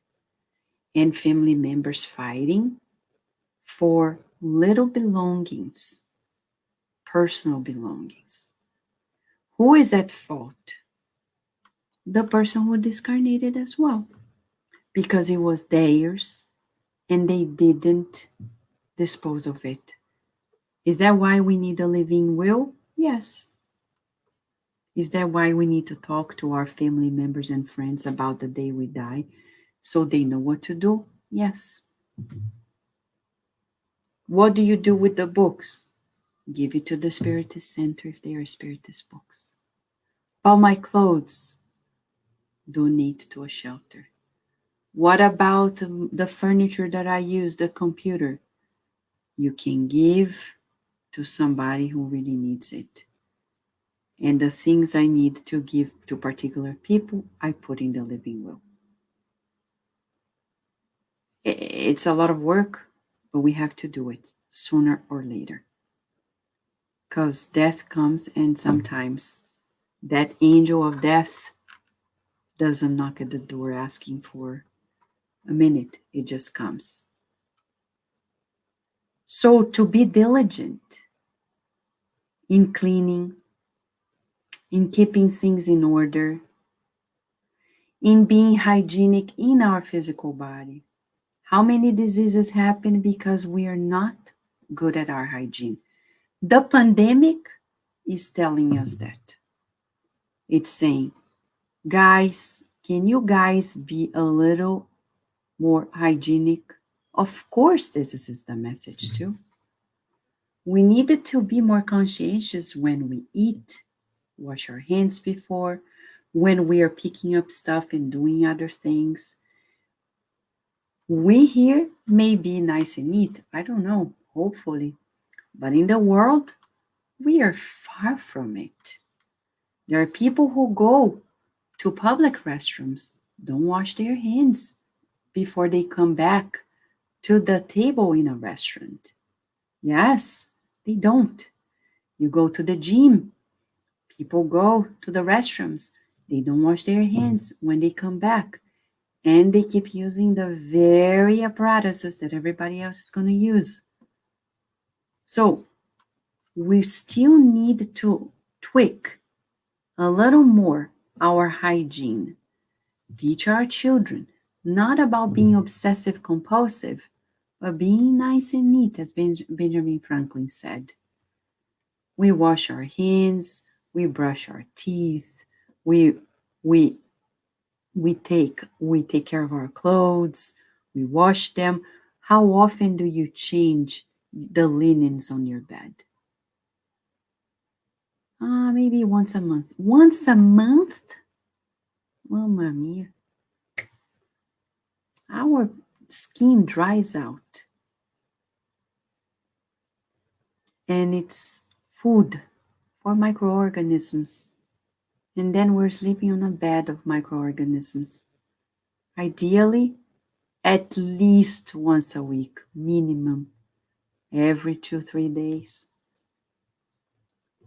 and family members fighting for little belongings, personal belongings. Who is at fault? The person who discarnated as well, because it was theirs and they didn't dispose of it. Is that why we need a living will? Yes. Is that why we need to talk to our family members and friends about the day we die so they know what to do? Yes. What do you do with the books? Give it to the Spiritist Center if they are Spiritist books. All my clothes, donate to a shelter. What about the furniture that I use, the computer? You can give to somebody who really needs it. And the things I need to give to particular people, I put in the living will. It's a lot of work, but we have to do it sooner or later. Because death comes, and sometimes that angel of death doesn't knock at the door asking for a minute. It just comes. So to be diligent in cleaning, in keeping things in order, in being hygienic in our physical body. How many diseases happen because we are not good at our hygiene? The pandemic is telling us that. It's saying, guys, can you guys be a little more hygienic? Of course, this is the message too. We needed to be more conscientious when we eat, wash our hands before, when we are picking up stuff and doing other things. We here may be nice and neat, I don't know, hopefully, but in the world, we are far from it. There are people who go to public restrooms, don't wash their hands before they come back to the table in a restaurant. Yes, they don't. You go to the gym, people go to the restrooms, they don't wash their hands when they come back, and they keep using the very apparatuses that everybody else is going to use. So we still need to tweak a little more our hygiene. Teach our children not about being obsessive compulsive, but being nice and neat, as Benjamin Franklin said. We wash our hands, we brush our teeth, we take care of our clothes, we wash them. How often do you change the linens on your bed? Maybe once a month. Once a month? Mamma mia. Our skin dries out. And it's food for microorganisms. And then we're sleeping on a bed of microorganisms. Ideally, at least once a week, minimum, every 2-3 days.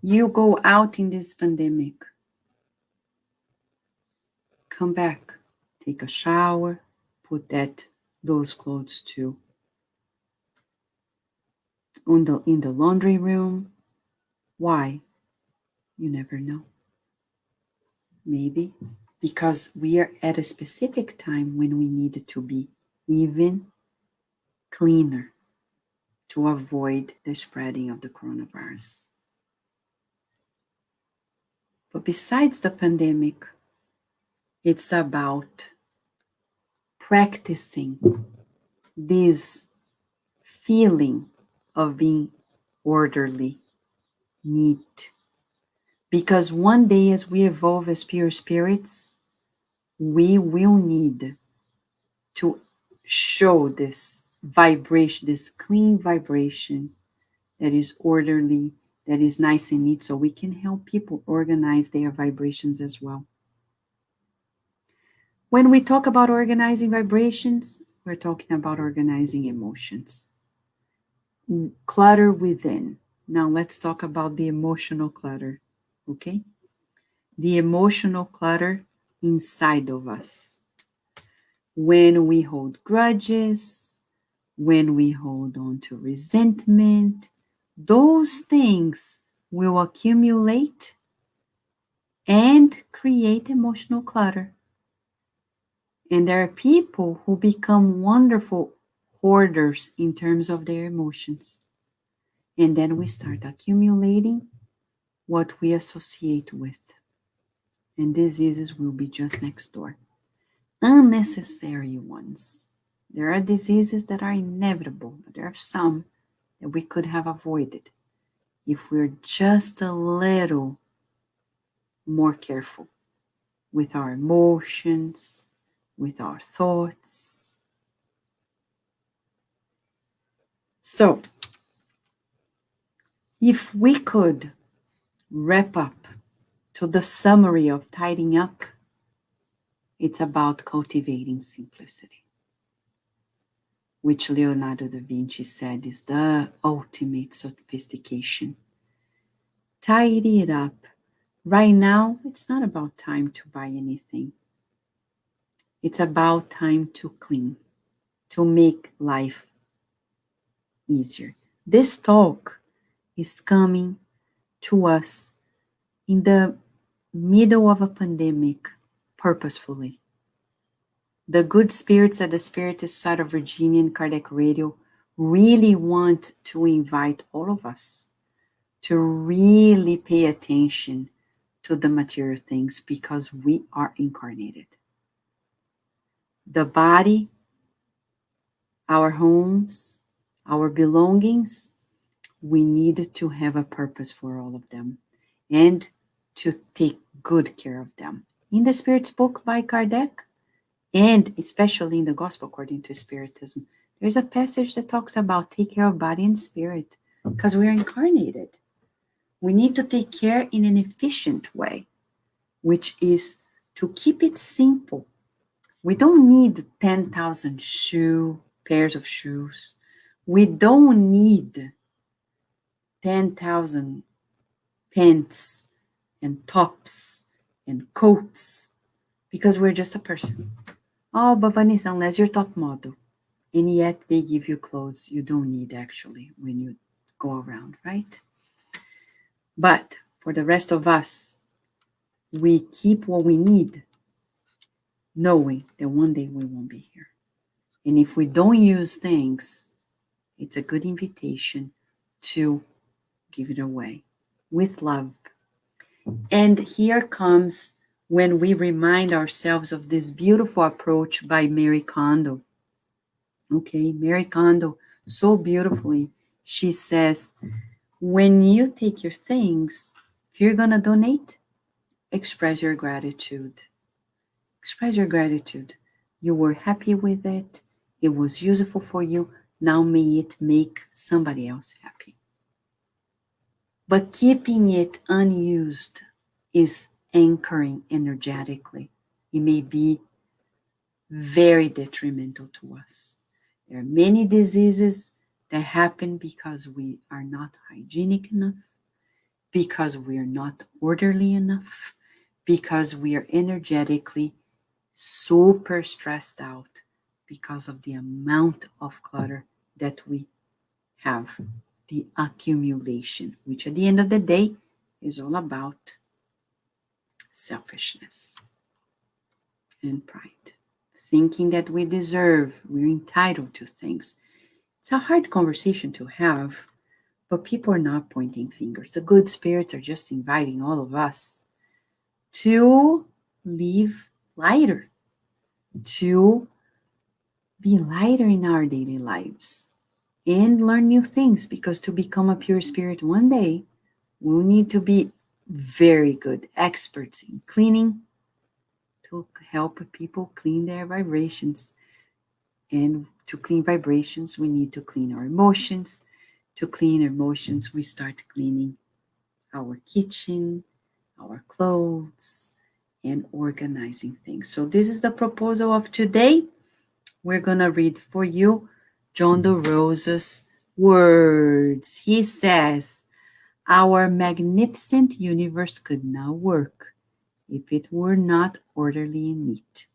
You go out in this pandemic, come back, take a shower, put those clothes too in the laundry room. Why? You never know. Maybe because we are at a specific time when we need to be even cleaner to avoid the spreading of the coronavirus. But besides the pandemic, it's about practicing this feeling of being orderly, neat. Because one day as we evolve as pure spirits, we will need to show this vibration, this clean vibration that is orderly, that is nice and neat, so we can help people organize their vibrations as well. When we talk about organizing vibrations, we're talking about organizing emotions. Clutter within. Now let's talk about the emotional clutter, okay? The emotional clutter inside of us. When we hold grudges, when we hold on to resentment, those things will accumulate and create emotional clutter. And there are people who become wonderful hoarders in terms of their emotions. And then we start accumulating what we associate with. And diseases will be just next door. Unnecessary ones. There are diseases that are inevitable, but there are some that we could have avoided if we're just a little more careful with our emotions, with our thoughts. So, if we could wrap up to the summary of tidying up, it's about cultivating simplicity, which Leonardo da Vinci said is the ultimate sophistication. Tidy it up. Right now, it's not about time to buy anything. It's about time to clean, to make life easier. This talk is coming to us in the middle of a pandemic purposefully. The good spirits at the Spiritist side of Virginia and Kardec Radio really want to invite all of us to really pay attention to the material things because we are incarnated. The body, our homes, our belongings, we need to have a purpose for all of them and to take good care of them. In the Spirit's book by Kardec, and especially in the Gospel according to Spiritism, there's a passage that talks about take care of body and spirit because we are incarnated. We need to take care in an efficient way, which is to keep it simple. We don't need 10,000 pairs of shoes. We don't need 10,000 pants and tops and coats because we're just a person. Oh, but Vanessa, unless you're top model, and yet they give you clothes you don't need actually when you go around, right? But for the rest of us, we keep what we need, knowing that one day we won't be here. And if we don't use things, it's a good invitation to give it away with love. And here comes when we remind ourselves of this beautiful approach by Mary Kondo. Okay, Mary Kondo, so beautifully, she says, when you take your things, if you're going to donate, express your gratitude. Express your gratitude. You were happy with it. It was useful for you. Now may it make somebody else happy. But keeping it unused is anchoring energetically. It may be very detrimental to us. There are many diseases that happen because we are not hygienic enough, because we are not orderly enough, because we are energetically super stressed out because of the amount of clutter that we have, the accumulation, which at the end of the day is all about selfishness and pride. Thinking that we deserve, we're entitled to things. It's a hard conversation to have, but people are not pointing fingers. The good spirits are just inviting all of us to live lighter, to be lighter in our daily lives and learn new things, because to become a pure spirit one day, we'll need to be very good experts in cleaning, to help people clean their vibrations. And to clean vibrations, we need to clean our emotions. To clean emotions, we start cleaning our kitchen, our clothes, and organizing things. So this is the proposal of today. We're going to read for you John DeRosa's words. He says, our magnificent universe could not work if it were not orderly and neat.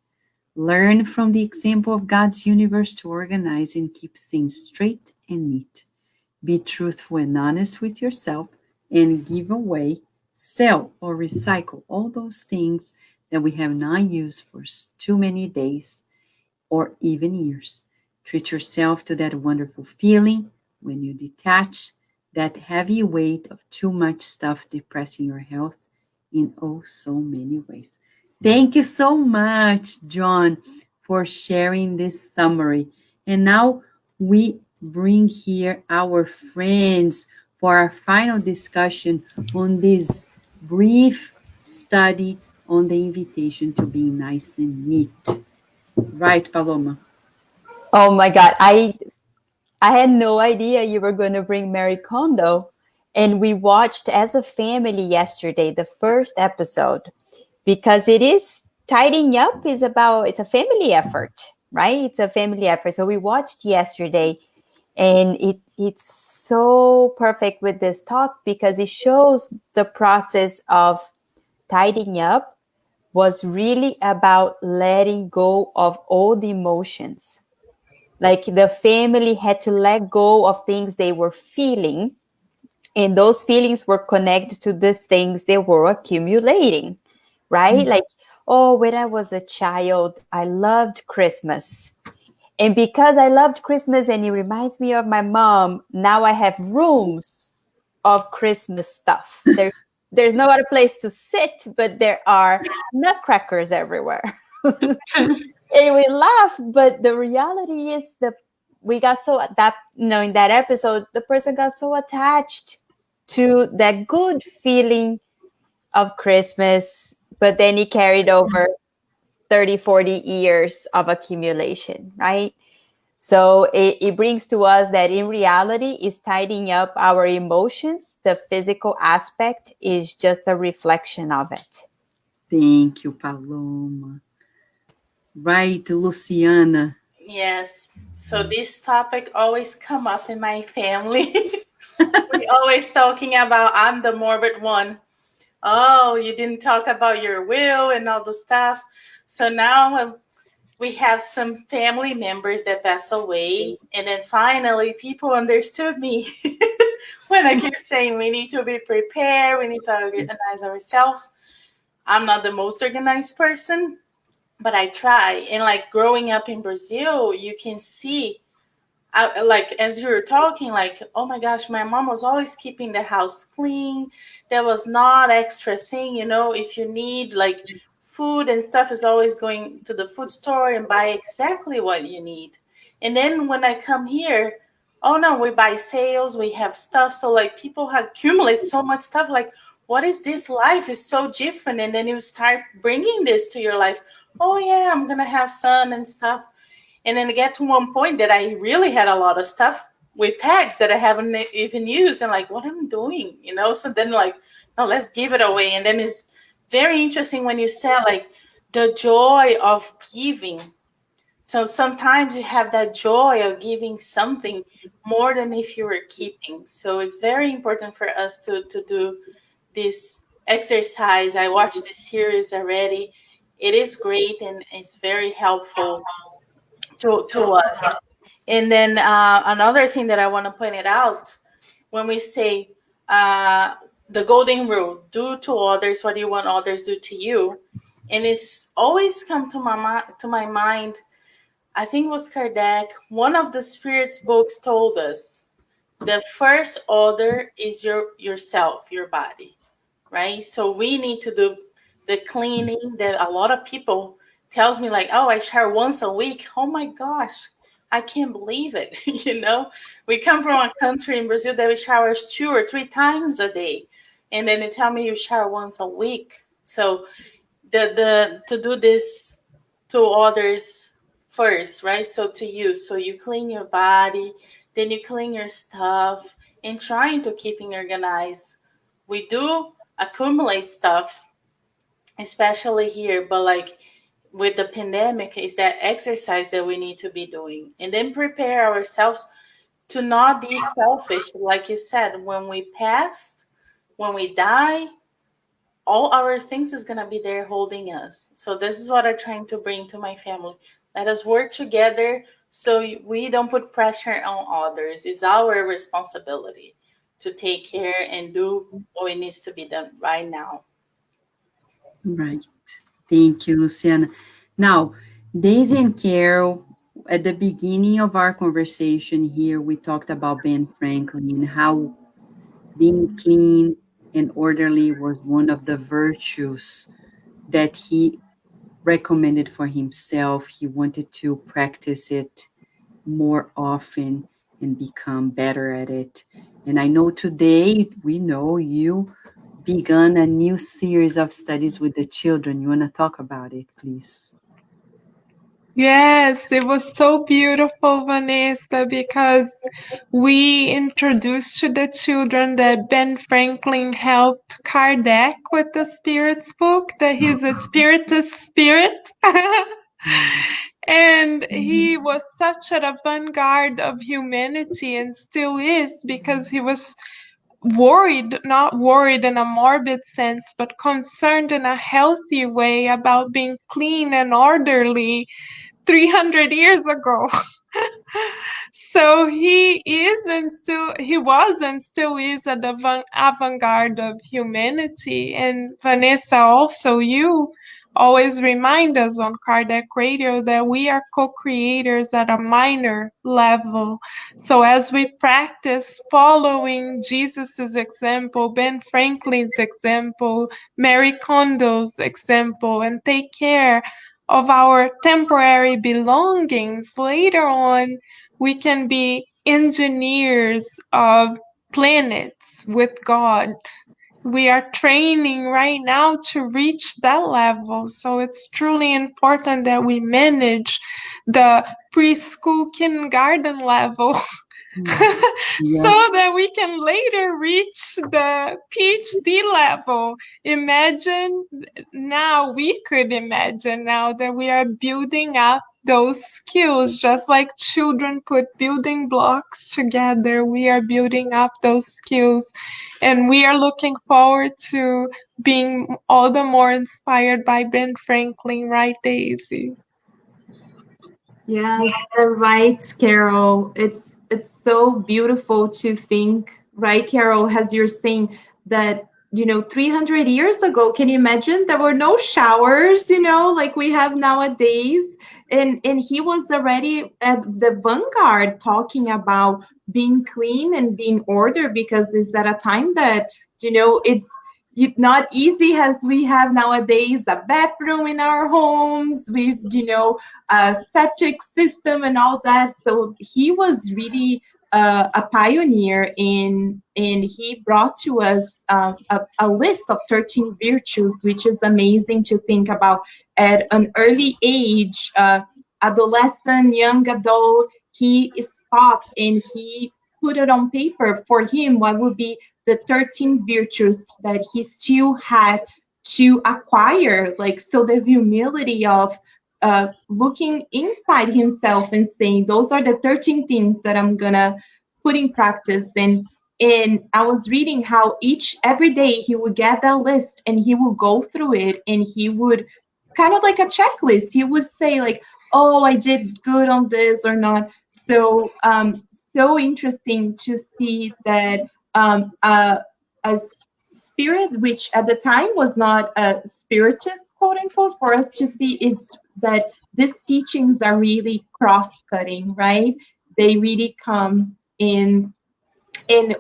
Learn from the example of God's universe to organize and keep things straight and neat. Be truthful and honest with yourself and give away, sell, or recycle all those things that we have not used for too many days or even years. Treat yourself to that wonderful feeling when you detach that heavy weight of too much stuff depressing your health in oh so many ways. Thank you so much, John, for sharing this summary. And now we bring here our friends for our final discussion on this brief study on the invitation to be nice and neat. Right, Paloma? Oh my God, I had no idea you were going to bring Mary Kondo. And we watched as a family yesterday the first episode, because it is tidying up is about, it's a family effort, right? It's a family effort. So we watched yesterday, and it's so perfect with this talk because it shows the process of tidying up was really about letting go of all the emotions. Like the family had to let go of things they were feeling, and those feelings were connected to the things they were accumulating. right? Like, oh, when I was a child, I loved Christmas. And because I loved Christmas and it reminds me of my mom, now I have rooms of Christmas stuff. There's no other place to sit, but there are nutcrackers everywhere. And we laugh, but the reality is that we got so that in that episode, the person got so attached to that good feeling of Christmas, but then he carried over 30, 40 years of accumulation, right? So it brings to us that in reality is tidying up our emotions. The physical aspect is just a reflection of it. Thank you, Paloma. Right, Luciana. Yes. So this topic always come up in my family. We always talking about I'm the morbid one. Oh, you didn't talk about your will and all the stuff. So now we have some family members that pass away, and then finally people understood me when I keep saying we need to be prepared, we need to organize ourselves. I'm not the most organized person, but I try. And like growing up in Brazil, you can see, like as you were talking, like, oh my gosh, my mom was always keeping the house clean. There was not extra thing, if you need like food and stuff, is always going to the food store and buy exactly what you need. And then when I come here, oh no, we buy sales, we have stuff. So like people accumulate so much stuff. Like, what is this life? Is so different. And then you start bringing this to your life. Oh yeah, I'm gonna have sun and stuff. And then I get to one point that I really had a lot of stuff with tags that I haven't even used. And like, what am I doing? So then like, no, let's give it away. And then it's very interesting when you say like the joy of giving. So sometimes you have that joy of giving something more than if you were keeping. So it's very important for us to do this exercise. I watched this series already. It is great and it's very helpful to us. And then another thing that I want to point it out, when we say the golden rule, do to others what you want others do to you, and it's always come to my mind. I think it was Kardec. One of the spirits books told us the first order is yourself, your body, right? So we need to do the cleaning. That a lot of people tells me like, oh, I shower once a week. Oh my gosh, I can't believe it. We come from a country in Brazil that we shower 2 or 3 times a day, and then they tell me you shower once a week. So the to do this to others first, right? So to you, so you clean your body, then you clean your stuff, and trying to keeping organized. We do accumulate stuff, especially here, but like with the pandemic, is that exercise that we need to be doing, and then prepare ourselves to not be selfish. Like you said, when we pass, when we die, all our things is going to be there holding us. So this is what I'm trying to bring to my family. Let us work together so we don't put pressure on others. It's our responsibility to take care and do what needs to be done right now. Right. Thank you, Luciana. Now, Daisy and Carol, at the beginning of our conversation here, we talked about Ben Franklin and how being clean and orderly was one of the virtues that he recommended for himself. He wanted to practice it more often and become better at it. And I know today, we know you begun a new series of studies with the children. You want to talk about it, please? Yes, it was so beautiful, Vanessa, because we introduced to the children that Ben Franklin helped Kardec with the Spirits book, that he's a spiritist spirit. And he was such an avant-garde of humanity and still is, because he was worried, not worried in a morbid sense, but concerned in a healthy way about being clean and orderly 300 years ago. So he was and still is at the avant-garde of humanity. And Vanessa, also you always remind us on Kardec Radio that we are co-creators at a minor level. So as we practice following Jesus's example, Ben Franklin's example, Mary Kondo's example, and take care of our temporary belongings, later on we can be engineers of planets with God. We are training right now to reach that level. So it's truly important that we manage the preschool kindergarten level Yeah. so that we can later reach the PhD level. Imagine now, we could imagine now that we are building up those skills, just like children put building blocks together. We are building up those skills, and we are looking forward to being all the more inspired by Ben Franklin, right, Daisy? Yes, right, Carol. It's so beautiful to think, right, Carol, as you're saying that, 300 years ago, can you imagine there were no showers, like we have nowadays? And he was already at the vanguard talking about being clean and being ordered, because it's at a time that, it's not easy as we have nowadays a bathroom in our homes with, a septic system and all that. So he was really a pioneer and he brought to us a list of 13 virtues, which is amazing to think about at an early age, adolescent, young adult. He stopped and he put it on paper for him what would be the 13 virtues that he still had to acquire. Like, so the humility of looking inside himself and saying, those are the 13 things that I'm gonna put in practice. And I was reading how every day he would get that list and he would go through it, and he would kind of like a checklist. He would say like, oh, I did good on this or not. So so interesting to see that a spirit, which at the time was not a spiritist, quote unquote, for us to see is that these teachings are really cross-cutting, right? They really come in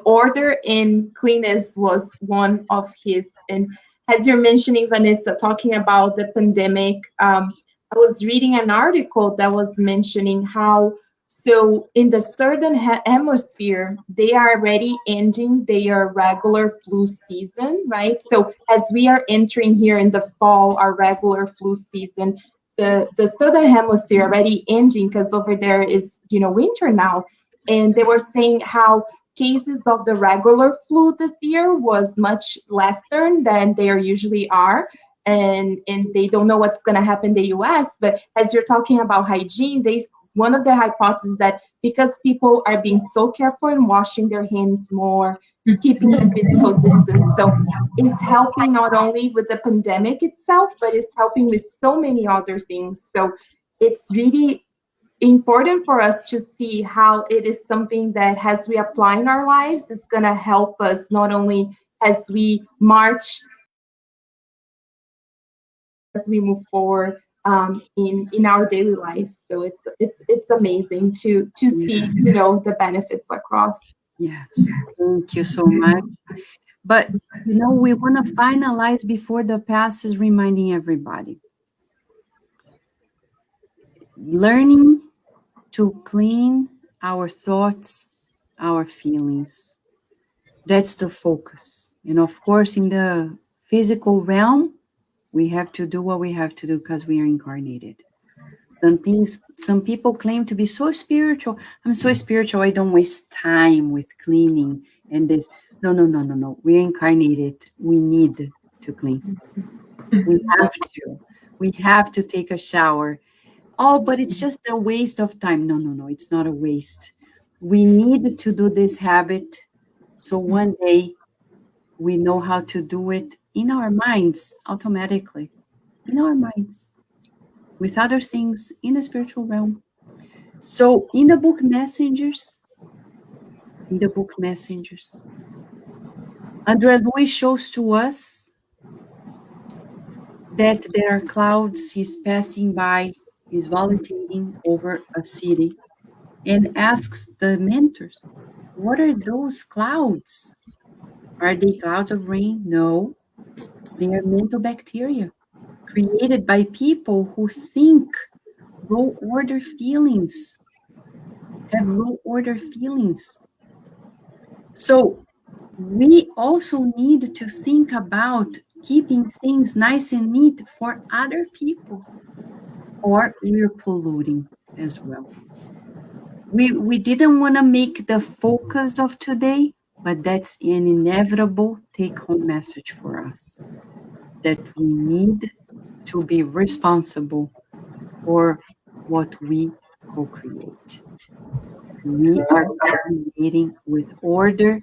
order, and cleanness was one of his. And as you're mentioning, Vanessa, talking about the pandemic, I was reading an article that was mentioning how, so in the southern hemisphere, they are already ending their regular flu season, right? So as we are entering here in the fall, our regular flu season, the southern hemisphere already ending, because over there is, winter now. And they were saying how cases of the regular flu this year was much lesser than they usually are. And they don't know what's going to happen in the US. But as you're talking about hygiene, one of the hypotheses that because people are being so careful and washing their hands more, keeping a physical distance, so it's helping not only with the pandemic itself, but it's helping with so many other things. So it's really important for us to see how it is something that as we apply in our lives is going to help us not only as we march, as we move forward in our daily lives. So it's amazing to see the benefits across. Yes, thank you so much. But we want to finalize before the pass is reminding everybody. Learning to clean our thoughts, our feelings. That's the focus. And of course, in the physical realm, we have to do what we have to do because we are incarnated. Some people claim to be so spiritual. I'm so spiritual, I don't waste time with cleaning and this. No. We're incarnated. We need to clean. We have to take a shower. Oh, but it's just a waste of time. No, it's not a waste. We need to do this habit so one day we know how to do it in our minds automatically, in our minds, with other things in the spiritual realm. So in the book Messengers, André Louis shows to us that there are clouds. He's passing by, he's volunteering over a city, and asks the mentors, what are those clouds? Are they clouds of rain? No, they are mental bacteria created by people who think low order feelings, have low order feelings. So we also need to think about keeping things nice and neat for other people, or we're polluting as well. We didn't want to make the focus of today, but that's an inevitable take-home message for us, that we need to be responsible for what we co-create. We are co-creating with order,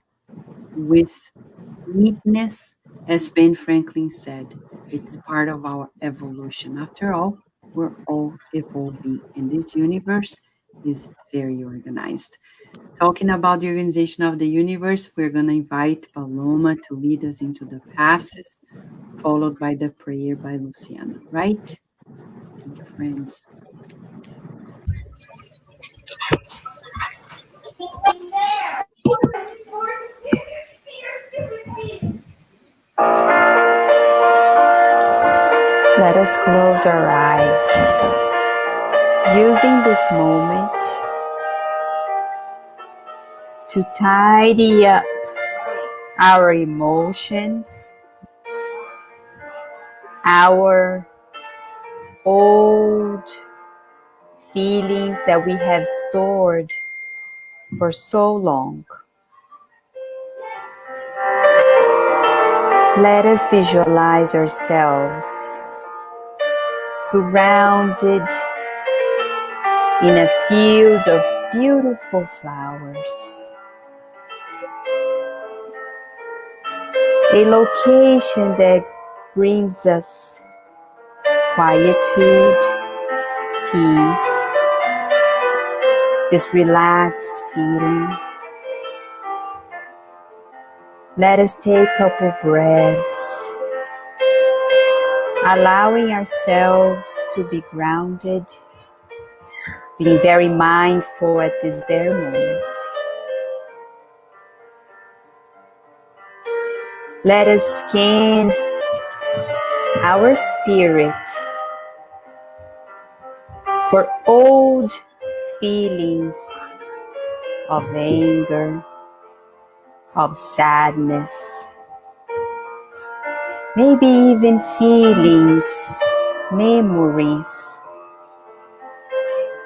with neatness, as Ben Franklin said. It's part of our evolution. After all, we're all evolving, and this universe is very organized. Talking about the organization of the universe, we're going to invite Paloma to lead us into the passes, followed by the prayer by Luciana, right? Thank you, friends. Let us close our eyes, using this moment to tidy up our emotions, our old feelings that we have stored for so long. Let us visualize ourselves surrounded in a field of beautiful flowers. A location that brings us quietude, peace, this relaxed feeling. Let us take a couple breaths, allowing ourselves to be grounded, being very mindful at this very moment. Let us scan our spirit for old feelings of anger, of sadness, maybe even feelings, memories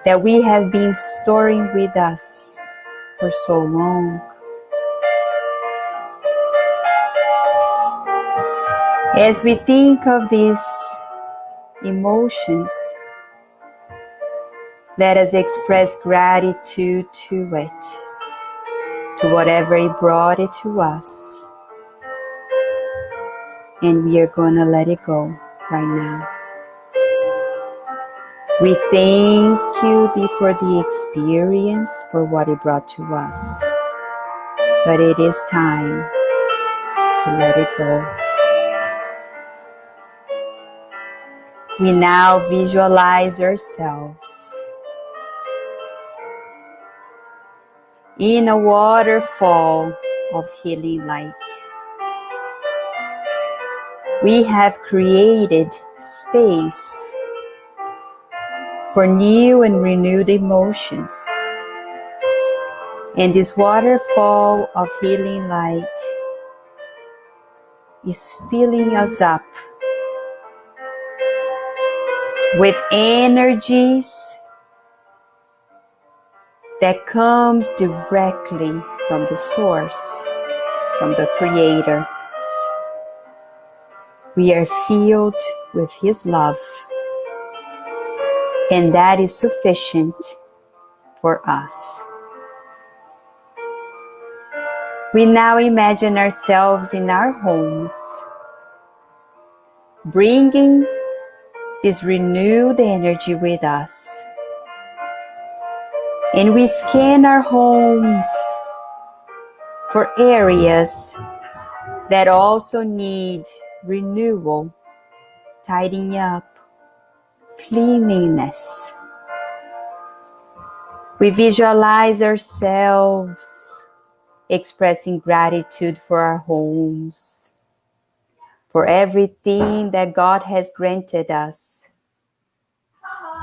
that we have been storing with us for so long. As we think of these emotions, let us express gratitude to it, to whatever it brought it to us. And we are going to let it go right now. We thank you for the experience, for what it brought to us. But it is time to let it go. We now visualize ourselves in a waterfall of healing light. We have created space for new and renewed emotions. And this waterfall of healing light is filling us up with energies that comes directly from the source, from the Creator. We are filled with His love, and that is sufficient for us. We now imagine ourselves in our homes, bringing this renewed energy with us. And we scan our homes for areas that also need renewal, tidying up, cleanliness. We visualize ourselves expressing gratitude for our homes, for everything that God has granted us,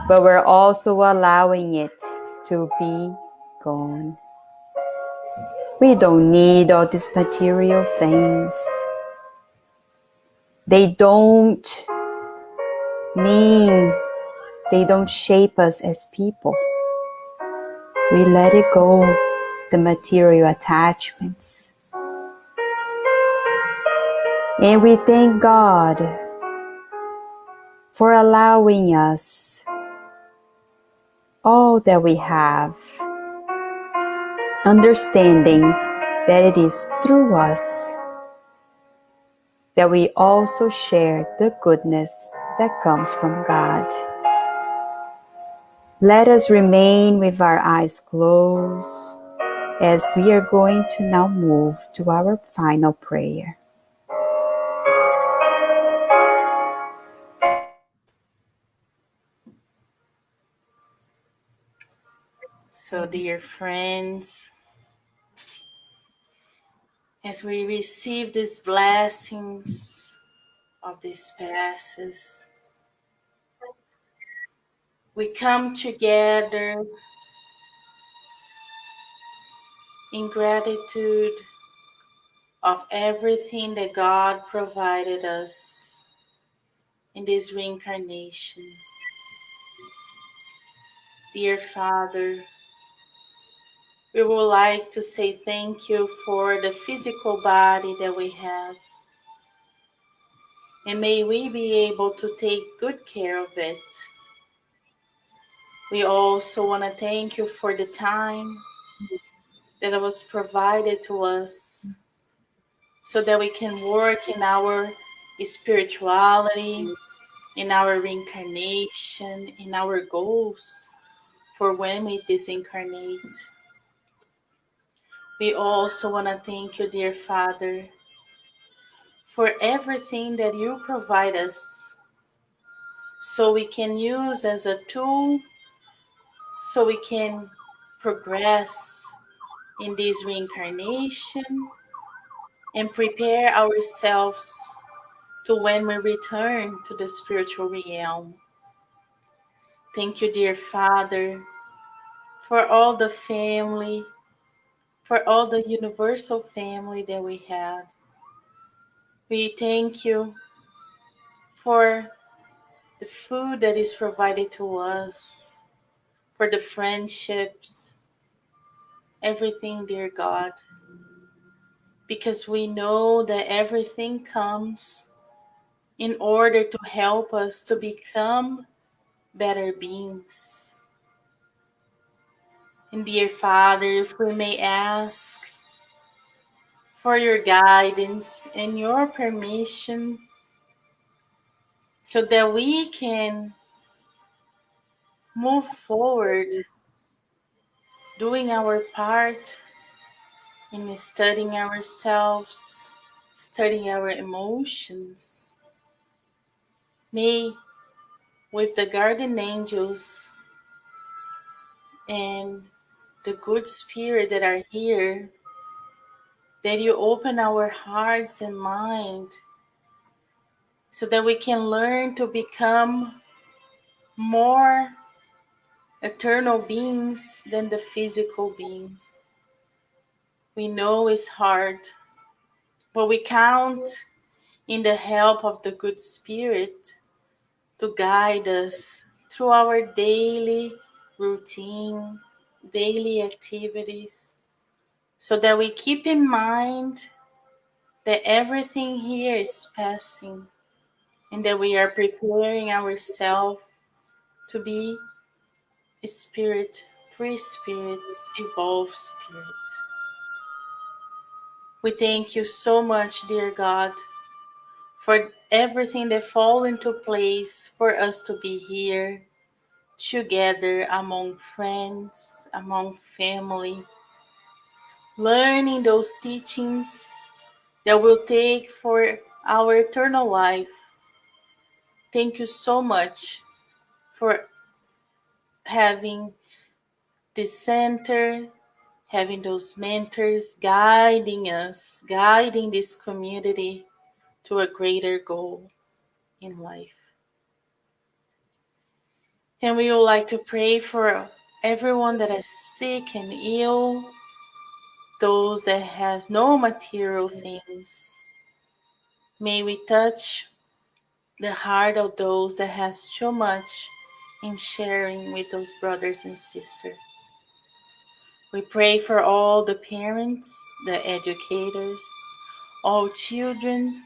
but we're also allowing it to be gone. We don't need all these material things. They don't mean, they don't shape us as people. We let it go, the material attachments. And we thank God for allowing us all that we have, understanding that it is through us that we also share the goodness that comes from God. Let us remain with our eyes closed as we are going to now move to our final prayer. So, dear friends, as we receive these blessings of these passes, we come together in gratitude of everything that God provided us in this reincarnation. Dear Father, we would like to say thank you for the physical body that we have. And may we be able to take good care of it. We also want to thank you for the time that was provided to us so that we can work in our spirituality, in our reincarnation, in our goals for when we disincarnate. We also want to thank you, dear Father, for everything that you provide us so we can use as a tool, so we can progress in this reincarnation and prepare ourselves to when we return to the spiritual realm. Thank you, dear Father, for all the family, for all the universal family that we have. We thank you for the food that is provided to us, for the friendships, everything, dear God, because we know that everything comes in order to help us to become better beings. And dear Father, if we may ask for your guidance and your permission so that we can move forward doing our part in studying ourselves, studying our emotions. May, with the guardian angels and the good spirit that are here, that you open our hearts and mind so that we can learn to become more eternal beings than the physical being. We know it's hard, but we count in the help of the good spirit to guide us through our daily routine, daily activities, so that we keep in mind that everything here is passing and that we are preparing ourselves to be spirit, free spirits, evolved spirits. We thank you so much, dear God, for everything that fall into place for us to be here, together among friends, among family, learning those teachings that will take for our eternal life. Thank you so much for having this center, having those mentors guiding us, guiding this community to a greater goal in life. And we would like to pray for everyone that is sick and ill, those that has no material things. May we touch the heart of those that has so much in sharing with those brothers and sisters. We pray for all the parents, the educators, all children.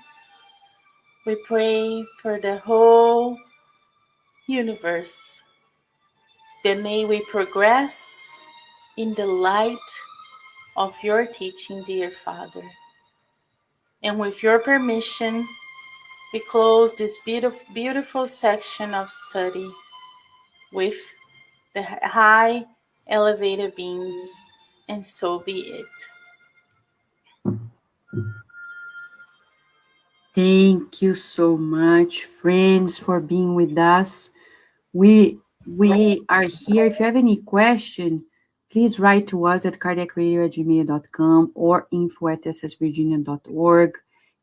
We pray for the whole universe, that may we progress in the light of your teaching, dear Father. And with your permission, we close this beautiful section of study with the high elevated beings, and so be it. Thank you so much, friends, for being with us. We are here. If you have any question, please write to us at cardiacradio@gmail.com or info@ssvirginia.org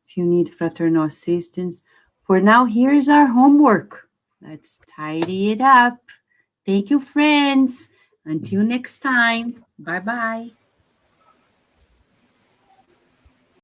if you need fraternal assistance. For now, here's our homework. Let's tidy it up. Thank you, friends. Until next time. Bye-bye.